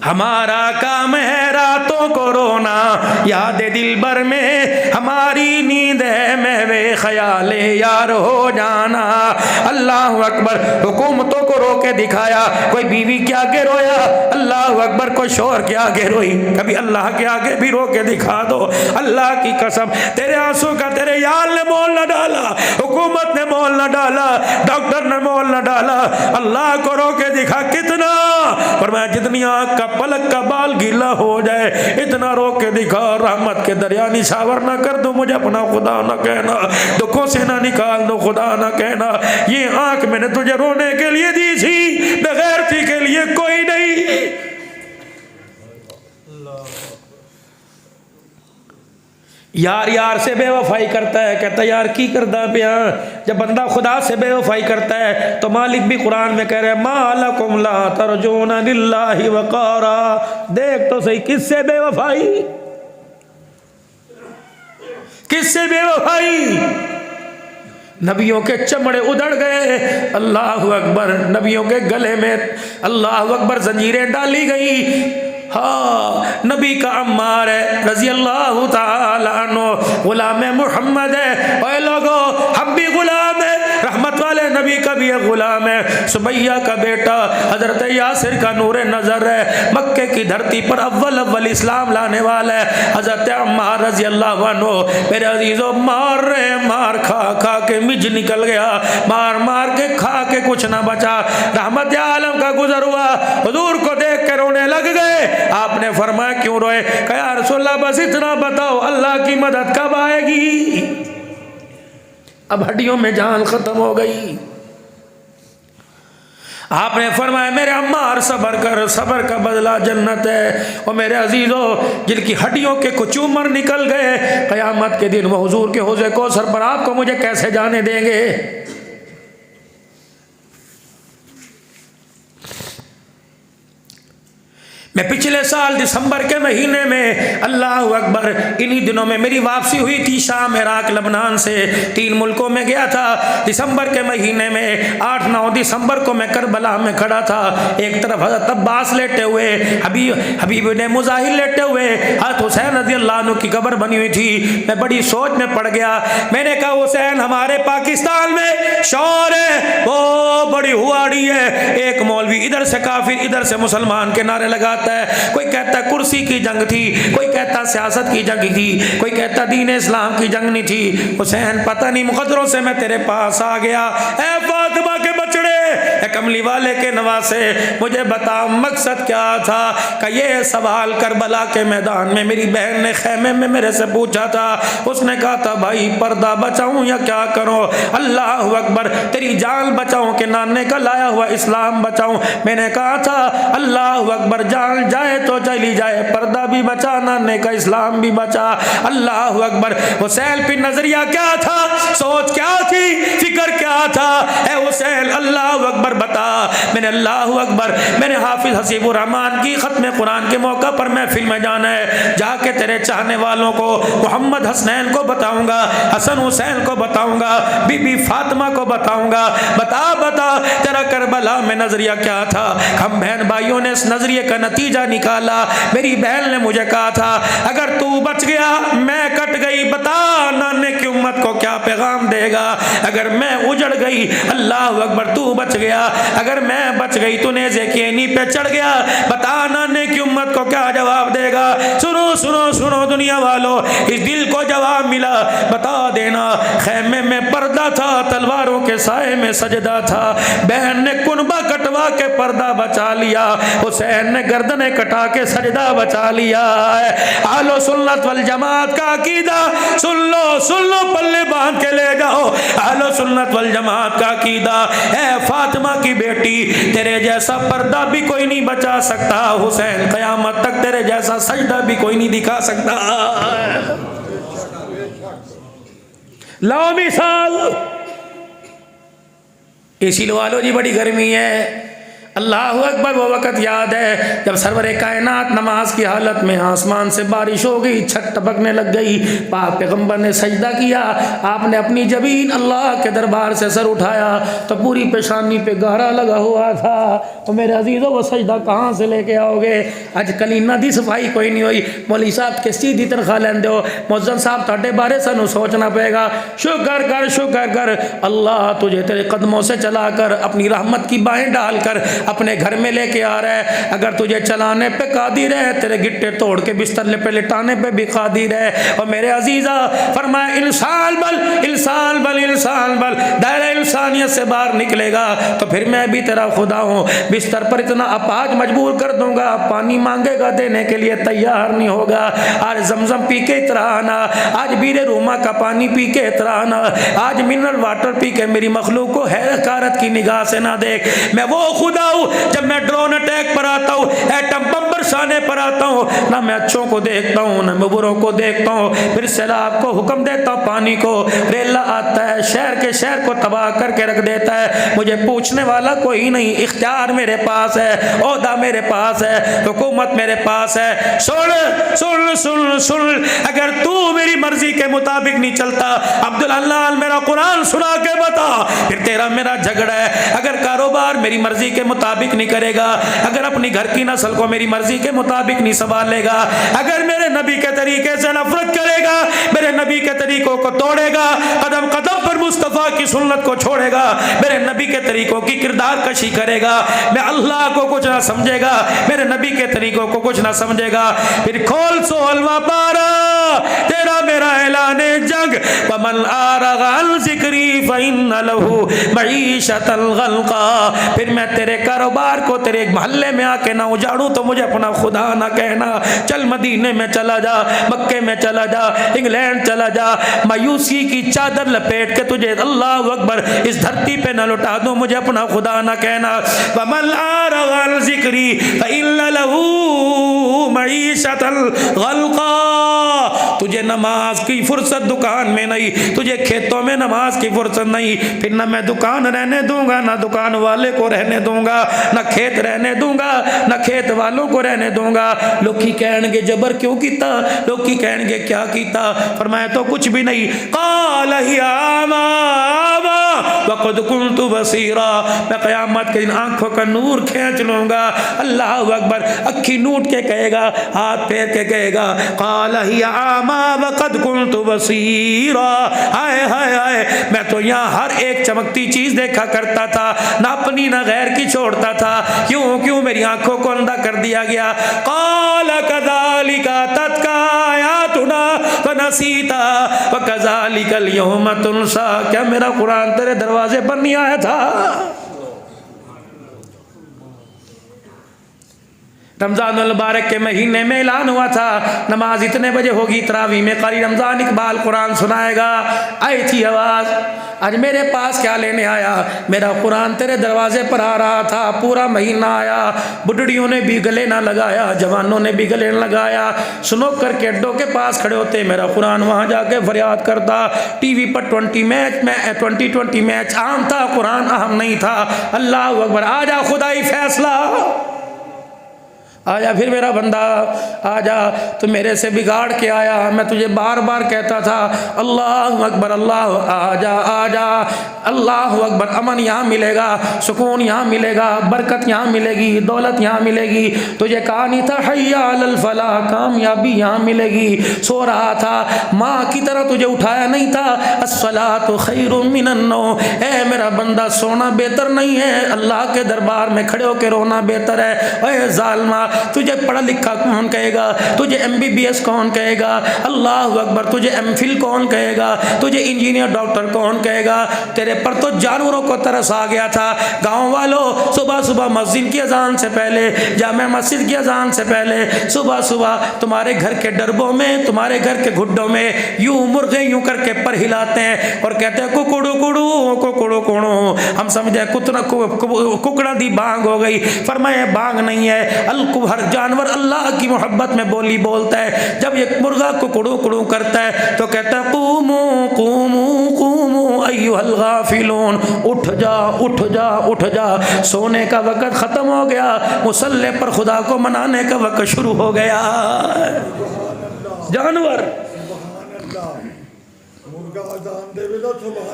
S1: हमारा काम है रातों को रोना, याद दिल भर में हमारी नींद है, मैं वे ख्याले यार हो जाना। अल्लाह अकबर, हुकूमतों को रो के दिखाया, कोई बीवी के आगे रोया, अल्लाह अकबर, कोई शोहर के आगे रोई, कभी अल्लाह के आगे भी रो के दिखा दो। अल्लाह की कसम, तेरे आंसू का तेरे यार ने मोल न डाला, हुकूमत ने मोल न डाला, डॉक्टर ने मोल न डाला, अल्लाह को रो के दिखा। कितना? फरमाया जितनी आँख का पलक का बाल गीला हो जाए इतना रो के दिखा, रहमत के दरिया निशावर ना कर दो, मुझे अपना खुदा ना कहना, दुखों से ना निकाल दो खुदा ना कहना। ये आंख मैंने तुझे रोने के लिए दी थी, बगैर थी के लिए कोई नहीं। यार यार से बेवफाई करता है, कहता है यार की करदा पिया। जब बंदा खुदा से बेवफाई करता है तो मालिक भी कुरान में कह रहे हैं मा लकुम ला तर्जूना लिल्लाहि वक़ारा। देख तो सही किससे बेवफाई, किससे बेवफाई? नबियों के चमड़े उधड़ गए, अल्लाह अकबर, नबियों के गले में अल्लाह अकबर जंजीरें डाली गई। हाँ, नबी का अम्मार है रजी अल्लाह ताला अन्हु, गुलाम मोहम्मद है। ओए लोगो, हम भी गुलाम है, रहमत वाले नबी का भी गुलाम है। सुमैया का बेटा हजरत यासिर का नूरे नजर है, मक्के की धरती पर अव्वल अव्वल इस्लाम लाने वाला है हजरत अम्मार रजी अल्लाह अन्हु। मेरे अजीजों, मार रहे मार खा खा के मिज निकल गया, मार मार के खा के कुछ ना बचा। रहमत आलम का गुजर हुआ, हुजूर को देख के रोने लग गए। आपने फरमाया क्यों रोए? कहा रसूलल्लाह बस इतना बताओ अल्लाह की मदद कब आएगी? अब हड्डियों में जान खत्म हो गई। आपने फरमाया मेरे अम्मार सब्र कर, सब्र का बदला जन्नत है। और मेरे अजीज़ों, जिनकी हड्डियों के कुछ उम्र निकल गए, क़यामत के दिन वो हुजूर के हौज़े कौसर पर आपको मुझे कैसे जाने देंगे। मैं पिछले साल दिसंबर के महीने में, अल्लाह अकबर, इन्हीं दिनों में मेरी वापसी हुई थी शाम, इराक, लबनान से 3 मुल्कों में गया था। दिसंबर के महीने में 8-9 दिसंबर को मैं करबला में खड़ा था। एक तरफ हज़रत अब्बास लेटे हुए, हबीब ने मुजाहिर लेटे हुए, हज़रत हुसैन रज़ी अल्लाह अन्हु की कब्र बनी हुई थी। मैं बड़ी सोच में पड़ गया। मैंने कहा हुसैन हमारे पाकिस्तान में शौर है, वो बड़ी हुआड़ी है। एक मौलवी इधर से काफिर, इधर से मुसलमान के नारे लगा है। कोई कहता कुर्सी की जंग थी, कोई कहता सियासत की जंग थी, कोई कहता दीन इस्लाम की जंग नहीं थी। हुसैन पता नहीं मुकद्दरों से मैं तेरे पास आ गया। ए फातिमा के बचड़े, ए कमली वाले के नवासे, मुझे बता मकसद क्या था। का ये सवाल करबला के मैदान में मेरी बहन ने खेमे में मेरे से पूछा था। उसने कहा था भाई पर्दा बचाऊं या क्या करूं। अल्लाह अकबर, तेरी जान बचाऊं कि नाने का लाया हुआ इस्लाम बचाऊं। मैंने कहा था अल्लाह अकबर, जान जाए तो चली जाए, पर्दा भी बचा, नाने का इस्लाम भी बचा। अल्लाह अकबर। हुसैन की नजरिया क्या था, सोच क्या थी, फिक्र क्या था। ए हुसैन अल्लाह अकबर बता। मैंने अल्लाह अकबर, मैंने हाफिज हसीबुर रहमान की खत्म कुरान के मौका पर महफिल में जाना है। जाके तेरे चाहने वालों को, मोहम्मद हसनैन को बताऊंगा, हसन हुसैन को बताऊंगा, बीबी फातिमा को बताऊंगा। बता बता तेरा करबला में नजरिया क्या था। हम बहन भाइयों ने इस नजरिए का नतीजा निकाला। मेरी बहन ने मुझे कहा था अगर तू बच गया मैं कट गई, बता नाने की उम्मत को क्या पैगाम देगा। अगर मैं उजड़ गई, अल्लाह अकबर, तू बच गया, अगर मैं बच गई तू नेज़े की एनी पे चढ़ गया, बता नाने की उम्मत को क्या जवाब देगा। सुनो सुनो सुनो दुनिया वालों, इस दिल को जवाब मिला, बता देना। खैमे में पर्दा था, तलवारों के साए में सजदा था। बहन ने कुनबा कटवा के पर्दा बचा लिया, हुसैन ने गर्दने कटा के सजदा बचा लिया है। आलो सुन्नत वल जमात का अकीदा सुन लो, पल्ले बांध के ले जाओ। आलो सुन्नत वल जमात का अकीदा, ए फातिमा की बेटी, तेरे जैसा पर्दा भी कोई नहीं बचा सकता। हुसैन क़यामत तक तेरे जैसा सजदा भी कोई नहीं दिखा सकता। लो मिसाल, एसी लगा लो जी, बड़ी गर्मी है। अल्लाह अकबर, वो वक़्त याद है जब सरवरे कायनात नमाज की हालत में आसमान से बारिश हो गई, छत टपकने लग गई, पाक पैगम्बर ने सजदा किया। आपने अपनी जबीन अल्लाह के दरबार से सर उठाया तो पूरी पेशानी पे गहरा लगा हुआ था। तो मेरे अजीज़ों, वो सजदा कहाँ से लेके आओगे। अज कलीना दी सफाई कोई नहीं हुई। मौलवी साहब के सीधी तनख्वाह लेंदे हो, मुअज्जिन साहब ताड़े बारे सानू सोचना पएगा। शुक्र कर, शुक्र कर, अल्लाह तुझे तेरे कदमों से चला कर, अपनी रहमत की बाहें डाल कर अपने घर में लेके आ रहा है। अगर तुझे चलाने पे कादिर है, तेरे गिट्टे तोड़ के बिस्तर पे लिटाने पे भी कादिर है। और मेरे अजीज़ा फरमाया इंसान बल, इंसान बल, इंसान बल, दायरा इंसानियत से बाहर निकलेगा तो फिर मैं भी तेरा खुदा हूँ। बिस्तर पर इतना अपाज मजबूर कर दूंगा, पानी मांगेगा देने के लिए तैयार नहीं होगा। आज जमजम पी के इतरा आना, आज बीरे रूमा का पानी पी के इतरा आना, आज मिनरल वाटर पी के मेरी मखलूक को हैरत की निगाह से ना देख। मैं वो खुदा हूँ, जब मैं ड्रोन अटैक पर आता हूँ, एटम बम बरसाने पर आता हूँ, ना मैं अच्छों को देखता हूँ ना मैं बुरों को देखता हूँ। फिर सैलाब को हुक्म देता हूँ, पानी को, रेला आता है शहर के शहर को तबाह करके रख देता है। मुझे पूछने वाला कोई नहीं, इख्तियार मेरे पास है, ओहदा मेरे पास है, हुकूमत मेरे पास है। सुन सुन सुन सुन, अगर तू मेरी मर्जी के मुताबिक नहीं चलता, अब्दुल अल्लाह मेरा कुरान सुना के बता, फिर तेरा मेरा झगड़ा है। अगर कारोबार मेरी मर्जी के मुताबिक नहीं करेगा, अगर अपनी घर की नस्ल को मेरी मर्जी के मुताबिक नहीं संभालेगा, अगर मेरे नबी के तरीके से नफरत करेगा, मेरे नबी के तरीकों को तोड़ेगा, कदम कदम पर मुस्तफ़ा की सुन्नत को छोड़ेगा, मेरे नबी के तरीकों की किरदार कशी करेगा, मैं अल्लाह को कुछ ना समझेगा, मेरे नबी के तरीकों को कुछ ना समझेगा, फिर खोल सो हलवा पारा तेरा मेरा ऐलान जंग। वमन आरग़ अन ज़िक्री फ़इन्न लहू मईशतल ग़ल्क़ा। फिर मैं तेरे कारोबार को तेरे मोहल्ले में आके ना उजाड़ूं तो मुझे अपना खुदा ना कहना। चल मदीने में चला जा, मक्के में चला जा, इंग्लैंड चला जा, मायूसी की चादर लपेट के तुझे अल्लाह अकबर इस धरती पे न लुटा दूं, मुझे अपना खुदा ना कहना। वमन आरग़ अन ज़िक्री फ़इन्न लहू मईशतल ग़ल्क़ा। तुझे नमाज की फुर्सत दुकान में नहीं, तुझे खेतों में नमाज की फुर्सत नहीं, फिर ना मैं दुकान रहने दूंगा, ना दुकान वाले को रहने दूंगा, ना खेत रहने दूंगा, ना खेत वालों को रहने दूंगा। लोग की कहणगे जबर क्यों कीता, लोग की कहणगे क्या कीता। फरमाया तो कुछ भी नहीं। क़ाल हिया आमा वक़द कुन्तु बसीरा। मैं क़यामत के दिन आंखों का नूर खींच लूंगा। अल्लाह अकबर। अखी नूट के कहेगा, हाथ फेर के कहेगा, क़ाल हिया आमा वक़द कुन्तु बसीरा। हाय हाय हाय, मैं तो यहाँ हर एक चमकती चीज देखा करता था, ना अपनी ना गैर की छोड़ता था। क्यों क्यों मेरी आंखों को अंधा कर दिया गया। क़ाल कज़ालिका अततका आयातुना फ़नसीता वकज़ालिकल यौम तुनसा। क्या मेरा कुरान तेरे दरवाजे पर नहीं आया था? रमज़ानुल मुबारक के महीने में ऐलान हुआ था नमाज इतने बजे होगी, तरावी में कारी रमज़ान इकबाल कुरान सुनाएगा। आई थी आवाज़, आज मेरे पास क्या लेने आया? मेरा कुरान तेरे दरवाजे पर आ रहा था। पूरा महीना आया, बुढ़ड़ियों ने भी गले ना लगाया, जवानों ने भी गले ना लगाया। सुनो करके अड्डों के पास खड़े होते, मेरा कुरान वहाँ जाके फरियाद करता। टीवी पर 2020 मैच आम था, कुरान अहम नहीं था। अल्लाह अकबर। आजा खुदाई फैसला, आजा फिर मेरा बंदा, आजा। तो मेरे से बिगाड़ के आया, मैं तुझे बार बार कहता था अल्लाह अकबर, अल्लाह आजा आजा, अल्लाह अकबर। अमन यहाँ मिलेगा, सुकून यहाँ मिलेगा, बरकत यहाँ मिलेगी, दौलत यहाँ मिलेगी। तुझे कहा नहीं था हय्या अलल फलाह, कामयाबी यहाँ मिलेगी। सो रहा था, माँ की तरह तुझे उठाया नहीं था। अस्सलातु खैरुम मिनन नौम। ऐ मेरा बंदा, सोना बेहतर नहीं है, अल्लाह के दरबार में खड़े होकर रोना बेहतर है। ओए जालिमा, तुझे पढ़ा लिखा कौन कहेगा? तुझे MBBS कौन कहेगा? अल्लाह अकबर। तुझे MPhil कौन कहेगा? तुझे इंजीनियर डॉक्टर कौन कहेगा? तेरे पर तो जानवरों को तरस आ गया था। गाँव वालों, सुबह सुबह मस्जिद की अजान से पहले, जामे मस्जिद की अजान से पहले, सुबह सुबह तुम्हारे घर के डरबों में, तुम्हारे घर के घुड्डों में यूं मुर्गे यूं करके पर हिलाते हैं और कहते हैं कुकुड़ू कुड़ू कुकुड़ू कुड़ू। हम समझे कुकड़ा दी बांग हो गई। फरमाए बांग नहीं है, हर जानवर अल्लाह की मोहब्बत में बोली बोलता है। जब एक मुर्गा कुकड़ू कुड़ू करता है तो कहता है कूमू कूमू कूमू अय्युहल गाफिलून। उठ जा उठ जा उठ जा, सोने का वक़्त ख़त्म हो गया, मुसल्ले पर खुदा को मनाने का वक़्त शुरू हो गया। जानवर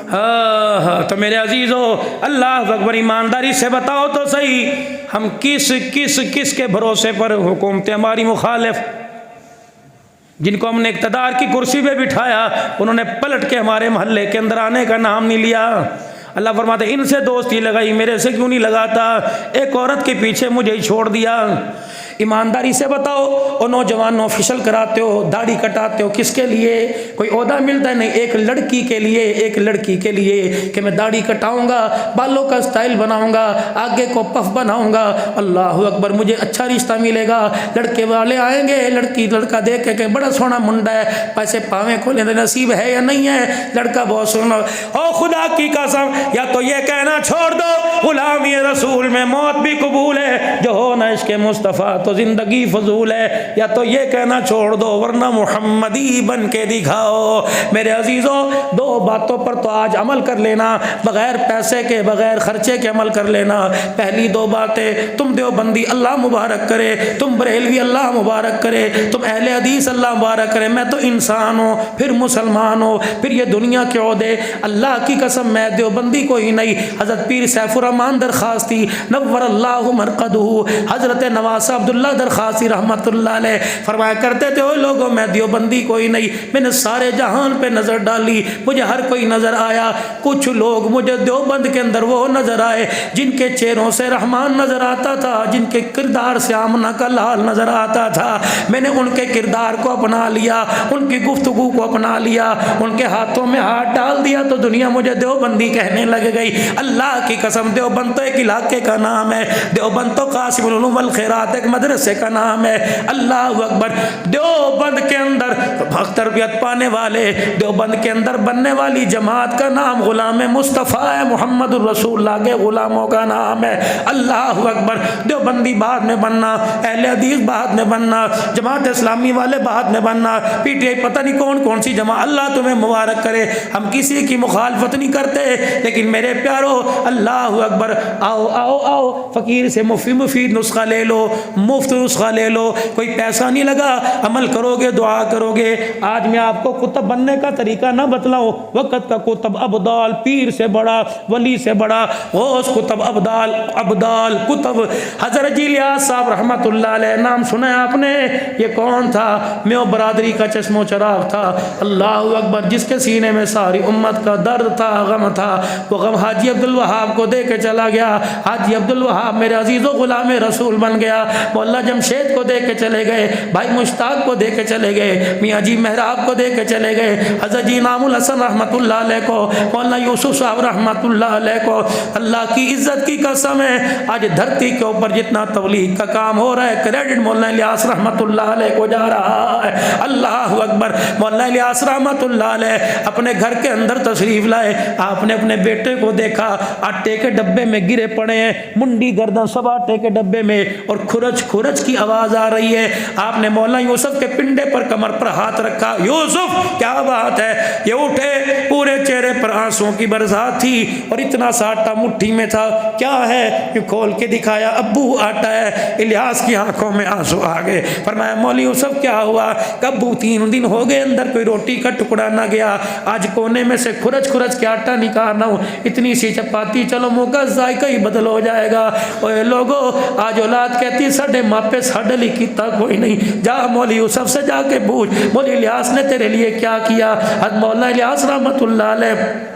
S1: हाँ हाँ। तो मेरे अजीज़ों, अल्लाह अकबर, ईमानदारी से बताओ तो सही, हम किस किस किस के भरोसे पर हुकूमतें हमारी मुखालिफ, जिनको हमने इक़्तिदार की कुर्सी पे बिठाया, उन्होंने पलट के हमारे मोहल्ले के अंदर आने का नाम नहीं लिया। अल्लाह फरमाते इनसे दोस्ती लगाई, मेरे से क्यों नहीं लगाता? एक औरत के पीछे मुझे ही छोड़ दिया। ईमानदारी से बताओ, और नौजवानों ऑफिशियल कराते हो, दाढ़ी कटाते हो, किसके लिए? कोई ओहदा मिलता है? नहीं, एक लड़की के लिए, एक लड़की के लिए कि मैं दाढ़ी कटाऊंगा, बालों का स्टाइल बनाऊंगा, आगे को पफ बनाऊंगा, अल्लाह अकबर, मुझे अच्छा रिश्ता मिलेगा। लड़के वाले आएंगे, लड़की लड़का देख के बड़ा सोना मुंडा है, पैसे पावे खोले, नसीब है या नहीं है? लड़का बहुत सोना। ओ खुदा की कसम, या तो ये कहना छोड़ दो गुलामी रसूल में मौत भी कबूल है, जो हो ना इश्क़ मुस्तफ़ा तो जिंदगी फजूल है, या तो ये कहना छोड़ दो वरना मुहम्मदी बन के दिखाओ। मेरे अजीज़ों, दो बातों पर तो आज अमल कर लेना, बगैर पैसे के, बगैर खर्चे के अमल कर लेना। पहली दो बातें, तुम देवबंदी अल्लाह मुबारक करे, तुम बरेलवी अल्लाह मुबारक करे, तुम अहले हदीस अल्लाह मुबारक करे। मैं तो इंसान हूँ, फिर मुसलमान हो, फिर ये दुनिया के ओहदे। अल्लाह की कसम, मैं देवबंदी को ही नहीं, हज़रत पीर सैफुर रहमान दरख्वास्त थी, नव्वर अल्लाहु मरक़दहू, हज़रत नवासा अब्दुल्ला अब्दुल्ला दरखासी रहमतुल्लाह अलैह फरमाया करते थे, ओ लोगों मैं देवबंदी कोई नहीं, मैंने सारे जहान पे नज़र डाली, मुझे हर कोई नज़र आया। कुछ लोग मुझे देवबंद के अंदर वो नज़र आए जिनके चेहरों से रहमान नज़र आता था, जिनके किरदार से आमना का लाल नज़र आता था। मैंने उनके किरदार को अपना लिया, उनकी गुफ्तगू को अपना लिया, उनके हाथों में हाथ डाल दिया तो दुनिया मुझे देवबंदी कहने लग गई। अल्लाह की कसम, देवबंद तो एक इलाके का नाम है, देवबंद तो कासिमुल उलूम वल खैरात एक मदरसे का नाम है। अल्लाह अकबर। देवबंद के अंदर तरबियत पाने वाले, देवबंद के अंदर बनने वाली जमात का नाम गुलाम मुस्तफ़ा है, मोहम्मद रसूलुल्लाह के गुलामों का नाम है। अल्लाह अकबर। देवबंदी बाद में बनना, अहले हदीस बाद में बनना, जमात इस्लामी वाले बाद में बनना, पीटीआई पता नहीं कौन कौन सी जमा, अल्लाह तुम्हें मुबारक करे। हम किसी की मुखालफत नहीं करते, लेकिन मेरे प्यारो अल्लाह अकबर, आओ आओ आओ फ़कीर से मुफीद नुस्खा ले लो, मुफ्त नुस्खा ले लो, कोई पैसा नहीं लगा, अमल करोगे दुआ करोगे। आज मैं आपको कुतुब बनने का तरीका ना बतलाऊं, वक़्त का कुतुब अब्दाल, पीर से बड़ा, वली से बड़ा, गौस कुतुब अब्दाल, अब्दाल कुतुब हज़रत जी इलियास साहब रहमतुल्लाह अलैह, नाम सुना है आपने? ये कौन था? मैं बरादरी का चश्मो चराग था। अल्लाह अकबर। जिसके सीने में सारी उम्मत का दर्द था, गम था, वो गम हाजी अब्दुल वहाब को दे के चला गया। हाजी अब्दुल वहाब मेरे अजीज़ो गुलाम रसूल बन गया। मौला जमशेद को दे के चले गए, भाई मुश्ताक को दे के चले गए, मियाँ जी मेहराब को दे के चले गए, हज़रत जी इमामुल हसन रहमतुल्लाह अलैह को, मौलाना यूसुफ साहब रहमतुल्लाह अलैह को। अल्लाह की इज़्ज़त की कसम है, आज धरती के ऊपर जितना तबलीग का काम हो रहा है, क्रेडिट मौलाना इलियास रहमतुल्लाह अलैह को जा रहा है। अल्लाह अकबर। मौलाना इलियास रहमतुल्लाह अलैह अपने घर के अंदर तशरीफ़ लाए, आपने अपने बेटे को देखा आटे के डब्बे में गिरे पड़े हैं, मुंडी गर्दन सब आटे के डब्बे में, और खुरच खुरच की आवाज़ आ रही है। आपने मौलाना यूसुफ के पिंडे पर, कमर पर हाथ रखा, यूसुफ क्या बात है? ये उठे, पूरे चेहरे पर आंसुओं की बरसात थी और इतना सा आटा मुट्ठी में था। क्या है? ये खोल के दिखाया, अब्बू आटा है। इलियास की आंखों में आंसू आ गए। फरमाया मौली यूसुफ क्या हुआ? अब्बू 3 दिन हो गए अंदर कोई रोटी का टुकड़ा ना गया, आज कोने में से खुरच खुरच के आटा निकालना हूँ, इतनी सी चपाती, चलो मुँह का जायका ही बदल हो जाएगा। ओए लोगो, आज औलाद कहती साढ़े मापे साढ़े लिए किता कोई नहीं, जा मौली यूसुफ से जाके पूछ मौली इलियास ने तेरे लिए क्या किया। मौलाना इलियास रहमतुल्लाह अलैह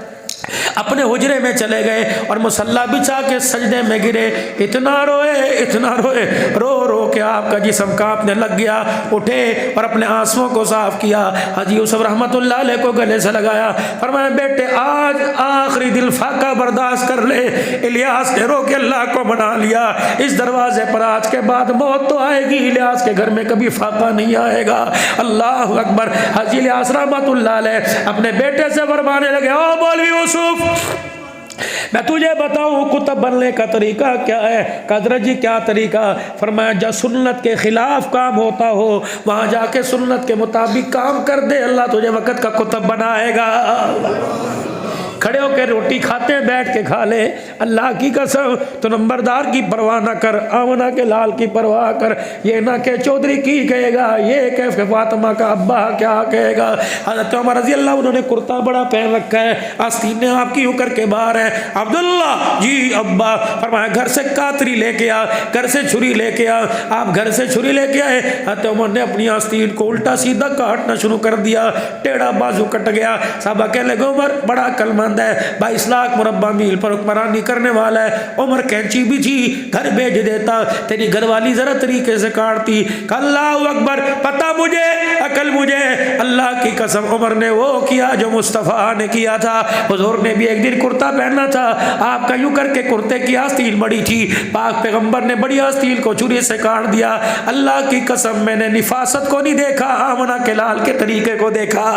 S1: अपने हुजरे में चले गए और मुसल्ला बिछा के सजदे में गिरे, इतना रोए, रो रो के आपका जिस्म कांपने लग गया। उठे और अपने आंसुओं को साफ किया, हाजी यूसुफ रहमतुल्लाह अलैह को गले से लगाया, फरमाया बेटे आज आखिरी दिल फाका बर्दाश्त कर ले। इलियास ने रो के अल्लाह को मना लिया, इस दरवाजे पर आज के बाद मौत तो आएगी, इलियास के घर में कभी फाका नहीं आएगा। अल्लाह अकबर। हाजी इलियास रहमतुल्लाह अलैह अपने बेटे से फरमाने लगे, ओ मौलवी यूसुफ, मैं तुझे बताऊं कुतुब बनने का तरीका क्या है। हज़रत जी क्या तरीका? फरमाया जब सुन्नत के खिलाफ काम होता हो वहां जाके सुन्नत के मुताबिक काम कर दे, अल्लाह तुझे वक़्त का कुतुब बनाएगा। खड़े होकर रोटी खाते बैठ के खा ले, अल्लाह की कसम। तो नंबरदार की परवाह ना कर, आमना के लाल की परवाह कर, ये ना के चौधरी की कहेगा, ये कह फातिमा का अब्बा क्या कहेगा। हज़रत उमर रज़ी अल्लाह, उन्होंने कुर्ता बड़ा पहन रखा है, आस्तीनें आपकी ऊपर के बाहर है। अब्दुल्ला जी अब्बा, फरमाया घर से कातरी लेके आ, घर से छुरी लेके आ। आप घर से छुरी लेके आए, हज़रत उमर ने अपनी आस्तीन को उल्टा सीधा काटना शुरू कर दिया, टेढ़ा बाजू कट गया। साहबा कहने लगे उमर बड़ा अक्लमंद है, 22 लाख मुरब्बा मील पर हुक्मरानी करने वाला है। उमर कैंची भी थी, घर भेज देता, तेरी घरवाली जरा तरीके से काटती। अल्लाह अकबर। पता मुझे, अकल मुझे, अल्लाह की कसम उमर ने वो किया जो मुस्तफ़ा ने किया था। हुजूर ने भी एक दिन कुर्ता पहनना था, आपका यूं करके कुर्ते की आस्तीन बड़ी थी, पाक पैगंबर ने बड़ी आस्तीन को छुरी से काट दिया। अल्लाह की कसम मैंने निफासत को नहीं देखा, आमना के लाल के तरीके को देखा।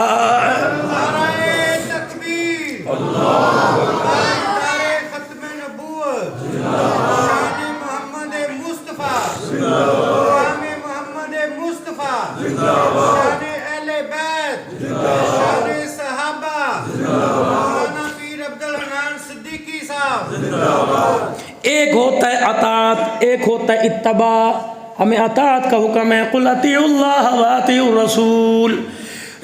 S1: एक होता है अतात, एक होता है इत्तबा। हमें अतात का हुक्म है, कुल अतीउल्लाह व अतीउर रसूल।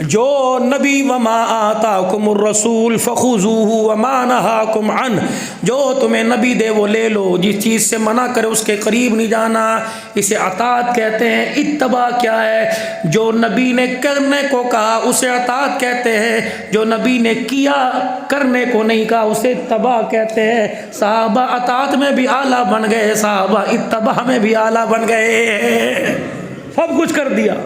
S1: जो नबी वमा आताकुमुर रसूल फखुज़ूहु वमा नहाकुम अन, जो तुम्हें नबी दे वो ले लो, जिस चीज़ से मना करे उसके करीब नहीं जाना। इसे अतात कहते हैं। इत्तबा क्या है? जो नबी ने करने को कहा उसे अतात कहते हैं, जो नबी ने किया करने को नहीं कहा उसे इत्तबा कहते हैं। साहबा अतात में भी आला बन गए, साहबा इत्तबा में भी आला बन गए, सब कुछ कर दिया।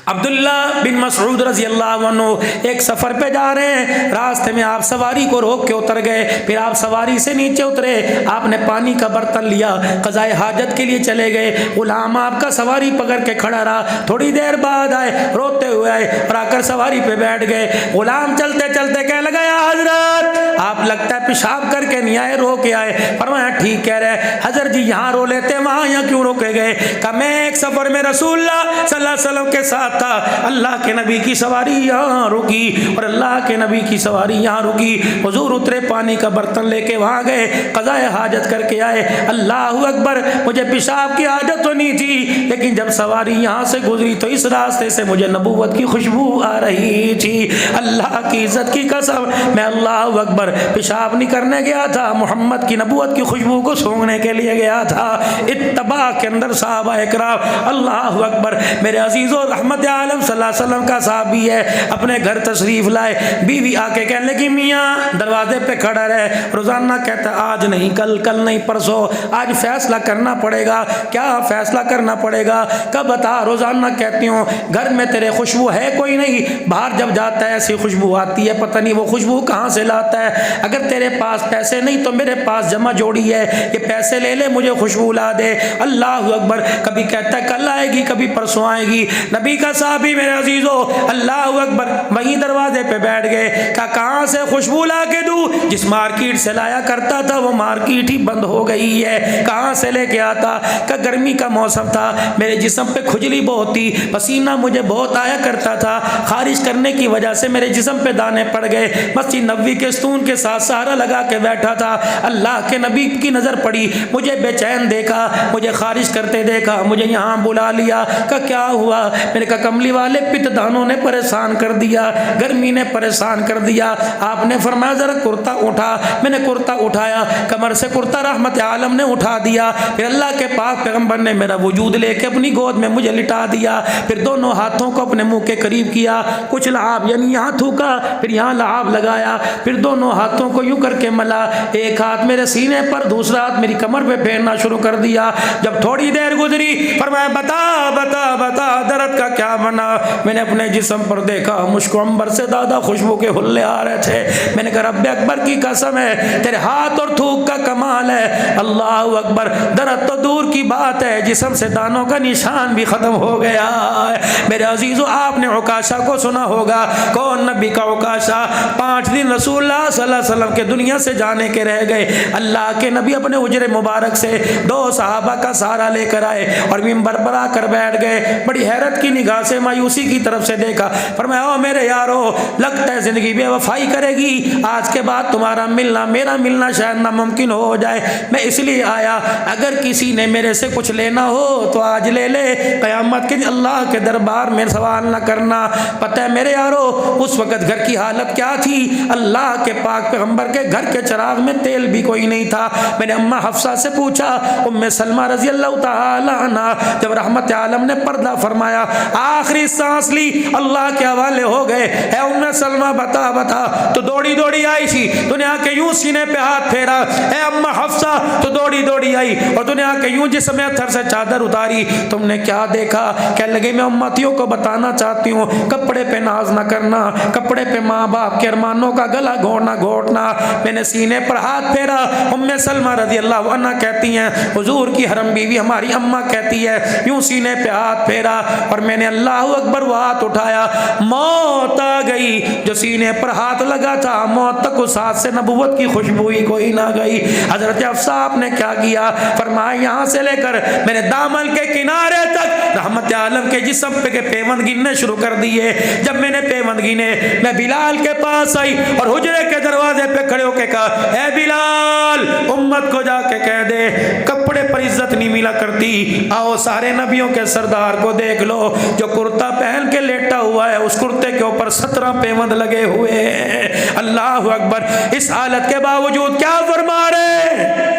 S1: अब्दुल्ला बिन मसऊद रज़ी अल्लाह अन्हु एक सफ़र पे जा रहे हैं, रास्ते में आप सवारी को रोक के उतर गए, फिर आप सवारी से नीचे उतरे, आपने पानी का बर्तन लिया, क़ज़ाए हाजत के लिए चले गए। गुलाम आपका सवारी पकड़ के खड़ा रहा, थोड़ी देर बाद आए, रोते हुए आए और आकर सवारी पे बैठ गए। गुलाम चलते चलते कहने लगा, या हज़रत आप लगता है पेशाब करके नहीं आए, रो के आए। फरमाया ठीक कह रहे हज़रत जी, यहाँ रो लेते वहाँ यहाँ क्यों रोके गए? कहा मैं एक सफ़र में रसूलुल्लाह सल्लल्लाहु अलैहि वसल्लम के साथ था, अल्लाह के नबी की सवारी यहाँ रुकी और अल्लाह के नबी की सवारी यहाँ रुकी। हुजूर उतरे, पानी का बर्तन लेके वहाँ गए, क़ज़ाए हाजत करके आए। अल्लाह अकबर, मुझे पेशाब की आदत तो नहीं थी, लेकिन जब सवारी यहाँ से गुजरी तो इस रास्ते से मुझे नबूवत की खुशबू आ रही थी। अल्लाह की इज़्ज़त की कसम, मैं अल्लाह अकबर पेशाब नहीं करने गया था, मोहम्मद की नबूवत की खुशबू को सूंघने के लिए गया था। इत्तबा के अंदर साहबा इकराम, अल्लाह अकबर, मेरे अजीज़ों, रहमत आलम सल्लल्लाहु अलैहि वसल्लम का साहबी है, अपने घर तशरीफ लाए। बीवी आके कहने लगी, मियाँ दरवाजे पे खड़ा रहे, रोज़ाना कहता आज नहीं कल, कल नहीं परसों, आज फैसला करना पड़ेगा। क्या फैसला करना पड़ेगा? कब बता? रोज़ाना कहती हूँ घर में तेरे खुशबू है कोई नहीं, बाहर जब जाता है ऐसी खुशबू आती है, पता नहीं वो खुशबू कहाँ से लाता है। अगर तेरे पास पैसे नहीं तो मेरे पास जमा जोड़ी है, ये पैसे ले ले, मुझे खुशबू ला दे। अल्लाह अकबर, कभी कहता है कल आएगी, कभी परसों आएगी। नबी का साहबी मेरे अजीजों, अल्लाह अकबर, वहीं दरवाजे पे बैठ गए। कहाँ से खुशबू ला के दूँ? जिस मार्केट से लाया करता था वो मार्केट ही बंद हो गई है। कहाँ से लेके आता? का गर्मी का मौसम था, मेरे जिस्म पे खुजली बहुत थी, पसीना मुझे बहुत आया करता था, खारिज करने की वजह से मेरे जिस्म पे दाने पड़ गए। मस्जिद नबवी के स्तून के साथ सहारा लगा के बैठा था, अल्लाह के नबी की नज़र पड़ी, मुझे बेचैन देखा, मुझे खारिज करते देखा, मुझे यहाँ बुला लिया। का क्या हुआ? मैंने कहा कमली वाले पितदानों ने परेशान कर दिया, गर्मी ने परेशान कर दिया। आपने फरमाया जरा कुर्ता उठा, मैंने कुर्ता उठाया, कमर से कुर्ता रहमत आलम ने उठा दिया। फिर अल्लाह के पाक पैगंबर ने मेरा वजूद लेके अपनी गोद में मुझे लिटा दिया, फिर दोनों हाथों को अपने मुंह के करीब किया, कुछ लहाब यानी यहाँ थूका, फिर यहाँ लहाब लगाया, फिर दोनों हाथों को यूं करके मला, एक हाथ मेरे सीने पर, दूसरा हाथ मेरी कमर पे फेरना शुरू कर दिया। जब थोड़ी देर गुजरी फरमाया बता बता बता दर्द का क्या बना? मैंने अपने जिस्म पर देखा, मुझको अंबर से ज़्यादा खुशबू के हुल्ले आ रहे थे। मैंने कहा रब्बे अकबर की कसम है, तेरे हाथ और थूक का कमाल है। अल्लाह अकबर, दर्द तो दूर की बात है, जिस्म से दानों का निशान भी ख़त्म हो गया है। मेरे अजीज़ों, आपने उकाशा को सुना होगा। कौन? नबी का उकाशा। 5 दिन रसूलुल्लाह सल्लल्लाहु अलैहि वसल्लम के दुनिया से जाने के रह गए। अल्लाह के नबी अपने उजरे मुबारक से 2 सहाबा का सहारा लेकर आए और मिंबर पर आकर बैठ गए। बड़ी हैरत की निगाह से मायूसी की तरफ से देखा, फरमाया ओ मेरे यारो, लगता है ज़िंदगी बेवफाई करेगी, आज के बाद तुम्हारा मिलना मेरा मिलना शायद नामुमकिन हो जाए। मैं इसलिए आया, अगर किसी ने मेरे से कुछ लेना हो तो आज ले ले, क़यामत के अल्लाह के दरबार में सवाल न करना। पता है मेरे यारो, उस वक़्त घर की हालत क्या थी? अल्लाह के पाक पैगंबर के घर के चिराग में तेल भी कोई नहीं था। मैंने अम्मा हफ्सा से पूछा, उम्मे सलमा रज़ी अल्लाह तआला अन्हा, जब रहमत आलम ने पर्दा फरमाया, आखिरी सांस ली, अल्लाह के हवाले हो गए, है उम्मे सलमा बता बता, तो दौड़ी दौड़ी आई थी, तूने आके यूं सीने पे हाथ फेरा, है अम्मा हफ्सा, तो दौड़ी दौड़ी आई और तूने आके यूं जिसमें अथर से चादर उतारी, तुमने क्या देखा? कहने लगे मैं उम्मतियों को बताना चाहती हूँ, कपड़े पे नाज ना करना, कपड़े पे माँ बाप के अरमानों का गला घोटना घोटना। मैंने सीने पर हाथ फेरा, उम्मे सलमा रज़ी अल्लाह अन्हा कहती हैं, हुजूर की हरम बीवी हमारी अम्मा कहती है, यूं सीने पे हाथ फेरा और मैंने अल्लाह अकबर वो हाथ उठाया, मौत आ गई। जो सीने पर हाथ लगा था, मौत तक उस हाथ से नबूवत की खुशबू ही कोई ना गई। हजरत हफ्सा आपने क्या किया? फरमाया यहाँ से लेकर मैंने दामन के किनारे तक रहमत आलम के जिस्म पे के पेवंद गिनने शुरू कर दिए। जब मैंने पेवंद गिने, मैं बिलाल के पास आई और हुजरे के दरवाजे पे खड़े होके कहा, ए बिलाल, उम्मत को जाके कह दे कपड़े पर इज्जत नहीं मिला करती। आओ सारे नबियों के सरदार को देख लो, जो कुर्ता पहन के लेटा हुआ है उस कुर्ते के ऊपर 17 पेवंद लगे हुए हैं। अल्लाह अकबर। इस हालत के बावजूद क्या फरमा रहे,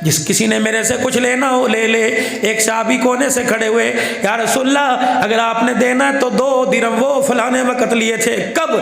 S1: जिस किसी ने मेरे से कुछ लेना हो ले ले। एक साहबी कोने से खड़े हुए, या रसूलल्लाह अगर आपने देना है तो 2 दिरहम वो फलाने वक्त लिए थे। कब?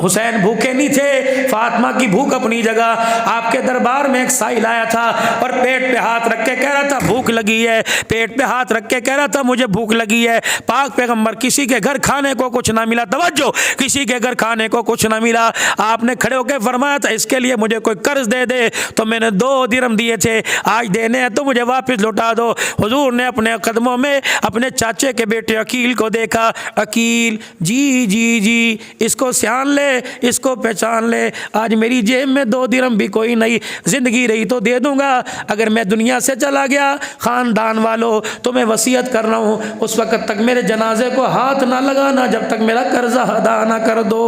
S1: हुसैन भूखे नहीं थे, फातिमा की भूख अपनी जगह। आपके दरबार में एक साहिल आया था और पेट पे हाथ रख के कह रहा था भूख लगी है, पेट पे हाथ रख के कह रहा था मुझे भूख लगी है। पाक पैगंबर, किसी के घर खाने को कुछ ना मिला, तवज्जो, किसी के घर खाने को कुछ ना मिला। आपने खड़े होकर फरमाया था इसके लिए मुझे कोई कर्ज दे दे, तो मैंने 2 दिरहम दिए थे, आज देने हैं तो मुझे वापस लौटा दो। हुजूर ने अपने कदमों में अपने चाचे के बेटे अकील को देखा। अकील, जी जी जी, इसको सियान ले, इसको पहचान ले। आज मेरी जेब में 2 दिरहम भी कोई नहीं, जिंदगी रही तो दे दूंगा, अगर मैं दुनिया से चला गया, खानदान वालों तो मैं वसीयत कर रहा हूँ उस वक्त तक मेरे जनाजे को हाथ ना लगाना जब तक मेरा कर्जा अदा ना कर दो।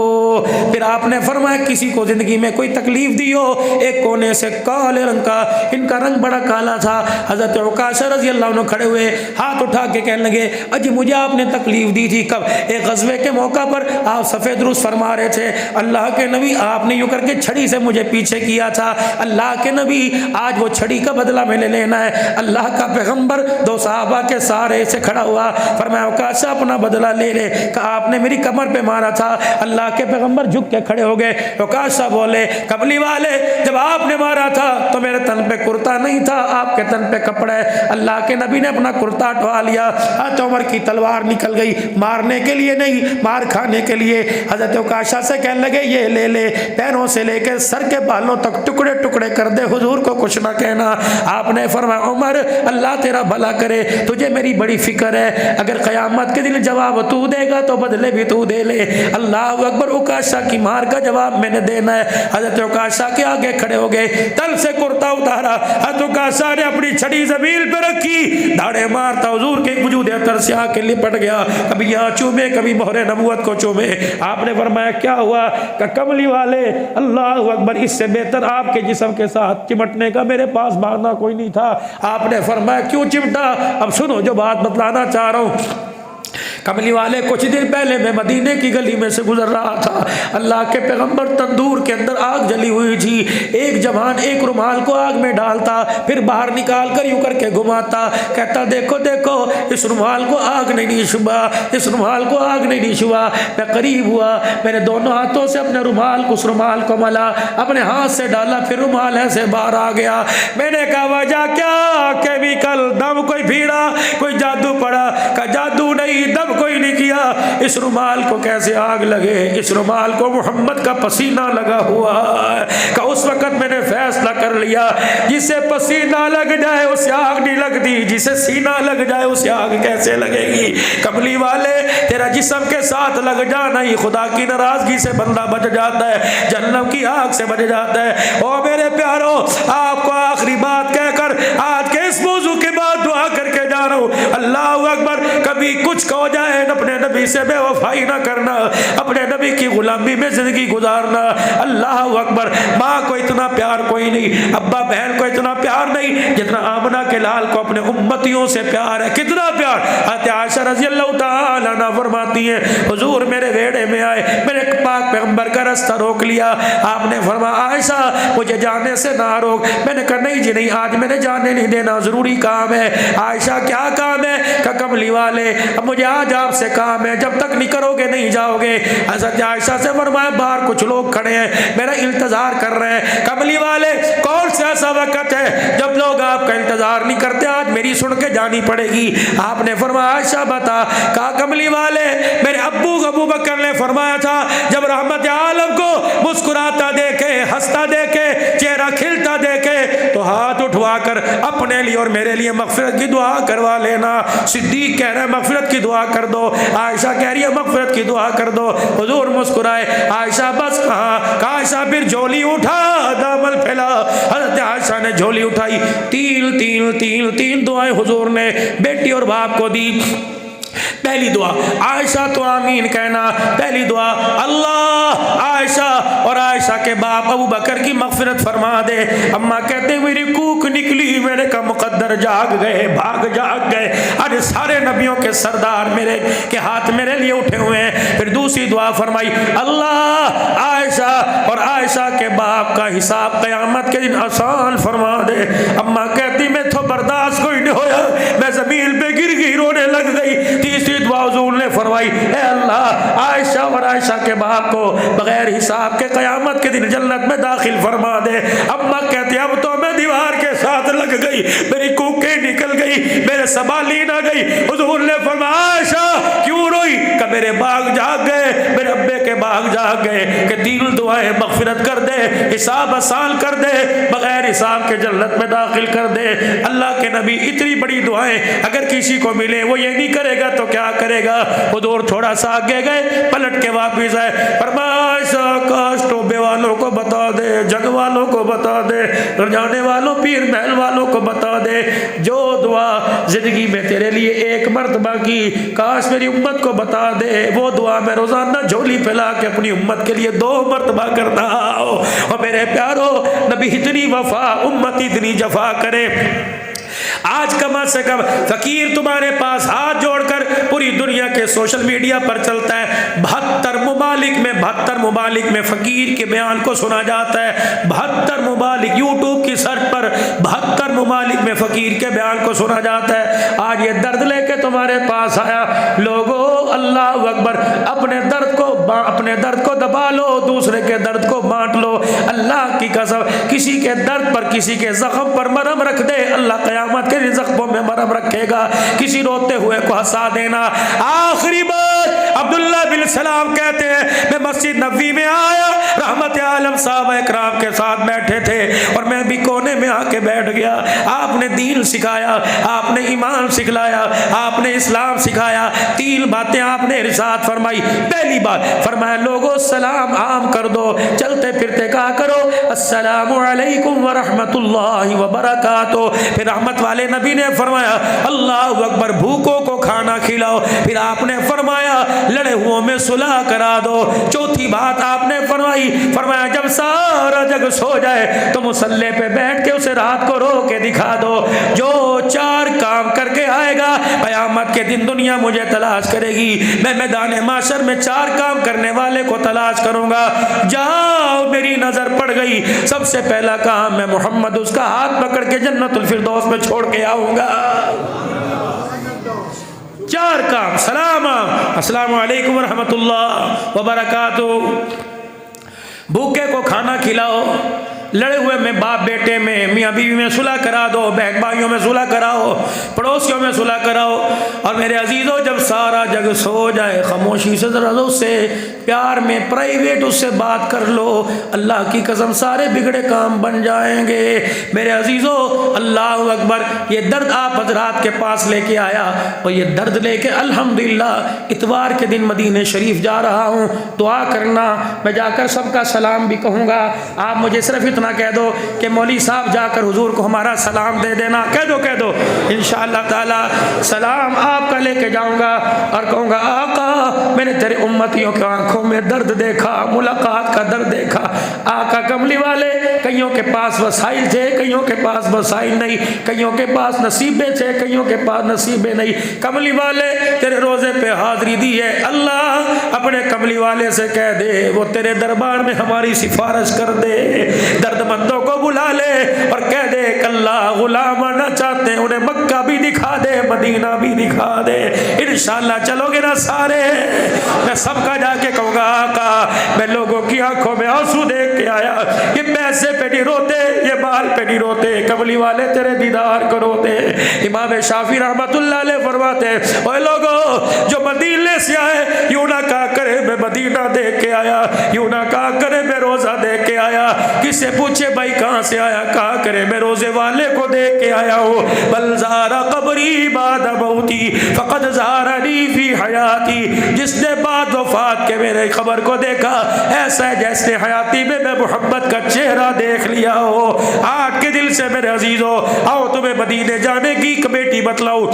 S1: फिर आपने फरमाया किसी को जिंदगी में कोई तकलीफ दी हो, एक कोने से काले रंग का, इनका रंग बड़ा काला था, हजरत उकाशा रज़ी अल्लाह अन्हु खड़े हुए, हाथ उठा के कहने लगे अजी मुझे आपने तकलीफ दी थी। कब? एक गज़वे के मौका पर आप सफ़ेद रुस फरमा रहे थे, अल्लाह के नबी आपने यूं करके छड़ी से मुझे पीछे किया था, अल्लाह के नबी आज वो छड़ी का बदला मैंने लेना है। अल्लाह का पैगंबर 2 सहाबा के सहारे से खड़ा हुआ, फरमाया उकाशा अपना बदला ले ले, कहा आपने मेरी कमर पे मारा था। अल्लाह के पैगंबर झुक के खड़े हो गए। उकाशा बोले कमली वाले, जब आपने मारा था तो मेरे तन पे कुर्ता नहीं था, आपके तन पे कपड़ा है। अल्लाह के नबी ने अपना कुर्ता उठवा लिया, हज़रत उमर की तलवार निकल गई, मारने के लिए नहीं, मार खाने के लिए। हज़रत उकाशा से कहने लगे ये ले ले, पैरों से लेकर सर के बालों तक टुकड़े टुकड़े कर दे, हुजूर को कुछ ना कहना। आपने फरमाया उमर अल्लाह तेरा भला करे, तुझे मेरी बड़ी फिक्र है, अगर क़यामत के दिन जवाब तू देगा तो बदले भी तू दे ले। अल्लाह अकबर। उकाशा की मार का जवाब मैंने देना है। हज़रत उकाशा के आगे खड़े हो गए, तल से कुर्ता उतारा, हज़रत उकाशा ने अपनी छड़ी ज़मीन पे रखी, दाड़े मारता हुजूर के वजूद अतर से आके लिपट गया, कभी यहाँ चूमे कभी मोहरे नबूवत को चूमे। आपने फरमाया क्या हुआ? का कमली वाले, अल्लाह अकबर, इससे बेहतर आपके जिस्म के साथ चिमटने का मेरे पास बहाना कोई नहीं था। आपने फरमाया क्यों चिमटा? अब सुनो जो बात बतलाना चाह रहा हूँ। कमली वाले, कुछ दिन पहले मैं मदीने की गली में से गुजर रहा था, अल्लाह के पैगंबर तंदूर के अंदर आग जली हुई थी, एक जवान एक रुमाल को आग में डालता, फिर बाहर निकाल कर यूं करके घुमाता, कहता देखो देखो इस रुमाल को आग नहीं छुआ, इस रुमाल को आग नहीं छुआ। मैं करीब हुआ, मैंने दोनों हाथों से अपने रुमाल को, उस रुमाल को मला, अपने हाथ से डाला, फिर रुमाल ऐसे बाहर आ गया। मैंने कहा वजह क्या? केमिकल, दम कोई भीड़ा, कोई जादू पड़ा? का जादू नहीं, दम कोई नहीं किया। इस रुमाल को कैसे आग लगे? इस रुमाल को मोहम्मद का पसीना लगा हुआ है। का उस वक्त मैंने फैसला कर लिया, जिसे पसीना लग जाए उसे आग नहीं लगती, जिसे सीना लग जाए उसे आग कैसे लगेगी? कमली वाले, तेरा जिस्म के साथ लग जाना ही खुदा की नाराजगी से बंदा बच जाता है, जन्नत की आग से बच जाता है। ओ मेरे प्यारो, आपको आखिरी बात कहकर आज के इस मौजू के बाद दुआ करके जा रहा हूँ। अल्लाह अकबर। कभी कुछ हो जाए अपने नबी से बेवफाई ना करना, अपने नबी की गुलामी में जिंदगी गुजारना। अल्लाह अकबर। माँ को इतना प्यार कोई नहीं, अब्बा बहन को इतना प्यार नहीं जितना आमना के लाल को अपने उम्मतियों से प्यार है। कितना प्यार! हज़रत आयशा रज़ी अल्लाह तआला अन्हा फरमाती हैं, हुजूर मेरे वेड़े में आए, मेरे पाक पैगंबर का रास्ता रोक लिया, आपने फरमाया आयशा मुझे जाने से ना रोक। मैंने कहा नहीं जी नहीं, आज मैंने जाने नहीं देना, जरूरी काम है। आयशा क्या काम है? का कमली वाले, अब मुझे आज आपसे काम है, जब तक नहीं करोगे नहीं जाओगे। हज़रत आयशा से फरमाया बाहर कुछ लोग खड़े हैं, मेरा इंतजार कर रहे हैं। कमली वाले, कौन सा ऐसा वक्त है जब लोग आपका इंतजार नहीं करते? आज मेरी सुन के जानी पड़ेगी। आपने फरमाया आयशा बता। कहा कमली वाले, मेरे अबू बकर ने फरमाया था जब रहमत आलम को मुस्कुराता देखे, हंसता देखे, चेहरा खिलता देखे तो हाथ उठवाकर अपने लिए और मेरे लिए मगफिरत की दुआ करवा लेना। सिद्दीक कह रहे हैं मगफिरत की दुआ कर दो, आयशा कह रही है मगफिरत की दुआ कर दो। हुजूर मुस्कुराए। आयशा बस कहा, आयशा फिर झोली उठा, दामन फैला। हज़रत आयशा ने झोली उठाई, तीन दुआएं हुजूर ने बेटी और बाप को दी। पहली दुआ आयशा तो आमीन कहना। पहली दुआ अल्लाह आयशा और आयशा के बाप अबू बकर की मगफिरत फरमा दे। अम्मा कहते मेरी कूक निकली, मैंने कहा मुकद्दर जाग गए, भाग जाग गए, अरे सारे नबियों के सरदार मेरे के हाथ मेरे लिए उठे हुए हैं। फिर दूसरी दुआ फरमाई अल्लाह आयशा और आयशा के बाप का हिसाब क़यामत के दिन आसान फरमा दे। अम्मा कहती मैं तो बर्दाश्त कोई नहीं होया, मैं जमीन पे गिर गई, रोने लग गई। तीसरी दुआ हुजूर ने फरमाई ए अल्लाह आयशा और आयशा के बाप को बगैर हिसाब के क़यामत के दिन जन्नत में दाखिल फरमा दे। अम्मा कहती अब तो मैं दीवार के साथ लग गई, मेरी कूकें निकल गई, मेरे सबालीन आ गई। हुजूर ने फरमाया आयशा क्यों रोई? कि मेरे बाग जाग गए, मेरे अब्बे के बाग जाग गए कि तीन दुआएं मगफिरत कर दे, हिसाब आसान कर दे, बगैर हिसाब के जन्नत में दाखिल कर दे। अल्लाह के नबी इतनी बड़ी दुआएं अगर किसी को मिले वो ये नहीं करेगा तो क्या करेगा? हुजूर थोड़ा सा आगे गए, पलट के वापिस आए, फरमाया काश टोबे वालों को बता दे, जग वालों को बता दे, जाने वालों पीर महल वालों को बता दे, जो दुआ जिंदगी में तेरे लिए एक मर्तबा की काश मेरी उम्मत को बता दे, वो दुआ मैं रोजाना झोली फैला के अपनी उम्मत के लिए 2 मर्तबा करता हो। और मेरे प्यारो नबी इतनी वफा, उम्मत इतनी जफा करे। आज कम से कम फकीर तुम्हारे पास हाथ जोड़कर पूरी दुनिया के सोशल मीडिया पर चलता है, 72 मुमालिक में फकीर के बयान को सुना जाता है। 72 मुमालिक यूट्यूब की सर्च पर 72 मुमालिक में फकीर के बयान को सुना जाता है। आज ये दर्द लेके तुम्हारे पास आया। लोगो अल्लाह अकबर, अपने दर्द को दबा लो, दूसरे के दर्द को बांट लो। अल्लाह की कसम किसी के दर्द पर, किसी के जख्म पर मरहम रख दे, अल्लाह क़यामत के जख्मों में मरहम रखेगा। किसी रोते हुए को हंसा देना। आखिरी बात अब्दुल्ला बिन सलाम कहते हैं मैं मस्जिद नबवी में आया, रहमत आलम साहब इकराम के साथ बैठे थे और मैं भी कोने में आके बैठ गया। आपने दीन सिखाया, आपने ईमान सिखलाया, आपने इस्लाम सिखाया। 3 बातें आपने इरशाद फरमाई। पहली बात फरमाया लोगों सलाम आम कर दो, चलते फिरते कहा करो अस्सलामु अलैकुम व रहमतुल्लाहि व बरकातुहू। फिर रहमत वाले नबी ने फरमाया अल्लाहु अकबर, भूखों को खाना खिलाओ। फिर आपने फरमाया लड़े हुओं में सुलह करा दो। चौथी बात आपने फरमाया जब सारा जग सो जाए तो मुसल्ले पे बैठ के उसे रात को रो के दिखा दो। जो 4 काम करके आएगा क़यामत के दिन दुनिया मुझे तलाश करेगी, मैं मैदान माशर में 4 काम करने वाले को तलाश करूंगा। जाओ मेरी नजर पड़ गई, सबसे पहला काम मैं मोहम्मद उसका हाथ पकड़ के जन्नतुल फिरदौस में छोड़ के आऊंगा। 4 काम सलाम अस्सलामु अलैकुम रहमतुल्लाह व बरकातुहू। भूखे को खाना खिलाओ, लड़े हुए में बाप बेटे में, मियाँ बीवी में सुलह करा दो, बहन भाइयों में सुलह कराओ, पड़ोसियों में सुलह कराओ। और मेरे अजीज़ों जब सारा जग सो जाए खामोशी से ज़रा उससे प्यार में प्राइवेट उससे बात कर लो। अल्लाह की कसम सारे बिगड़े काम बन जाएंगे। मेरे अजीज़ों अल्लाह अकबर, ये दर्द आप हजरात के पास लेके आया और ये दर्द लेके अल्हम्दुलिल्लाह इतवार के दिन मदीने शरीफ जा रहा हूँ। दुआ करना, मैं जाकर सबका सलाम भी कहूँगा। आप मुझे सिर्फ इतना कह दो कि मौली साहब जाकर हुजूर को हमारा सलाम दे देना। कह दो इंशाअल्लाह ताला सलाम आपका लेके जाऊंगा और कहूँगा आका मैंने तेरे उम्मतियों की आंखों में दर्द देखा, मुलाकात का दर्द देखा। आका कमली वाले, कईयों के पास वसाइल थे, कईयों के पास वसाइल नहीं, कईयों के पास नसीबे थे, कईयों के पास नसीबे नहीं। कमली वाले तेरे रोज़े पे हाजिरी दी है, अल्लाह अपने कमली वाले से कह दे वो तेरे दरबार में हमारी सिफारिश कर दे। दर्दमंदों को बुला ले और कह दे कल्ला गुलाम आना चाहते हैं उन्हें मक्का भी दिखा दे, मदीना भी दिखा दे। इंशाअल्लाह चलोगे ना सारे? मैं सबका जाके कहूँगा आका मैं लोगों की आंखों में आंसू देख के आया, ये पैसे पे नहीं रोते, ये बाल पे नहीं रोते, कमली वाले तेरे दीदार को रोते। इमाम शाफी रहमतुल्लाह अलैह फरमाते ओए लोगों जो मदीने से आए यूं ना कहा करे मैं मदीना देख के आया, यूं ना कहा करे मैं रोजा देख के आया। किससे पूछे भाई कहाँ से आया, कहा करे मैं रोजे वाले को देख के आया हूँ। बल ज़ारा कब्री बाद मौती फ़क़द ज़ारनी फ़ी हयाती, जिसने बाद वफ़ात के मेरे खबर को देखा ऐसा है जैसे हयाती में मैं मोहम्मद का चेहरा देख लिया हो। आग के दिल से मेरे अजीज़ों आओ तुम्हें मदीने जाने की कमेटी बतलाऊं।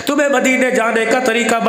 S1: तुम्हें मदीने जाने का तरीका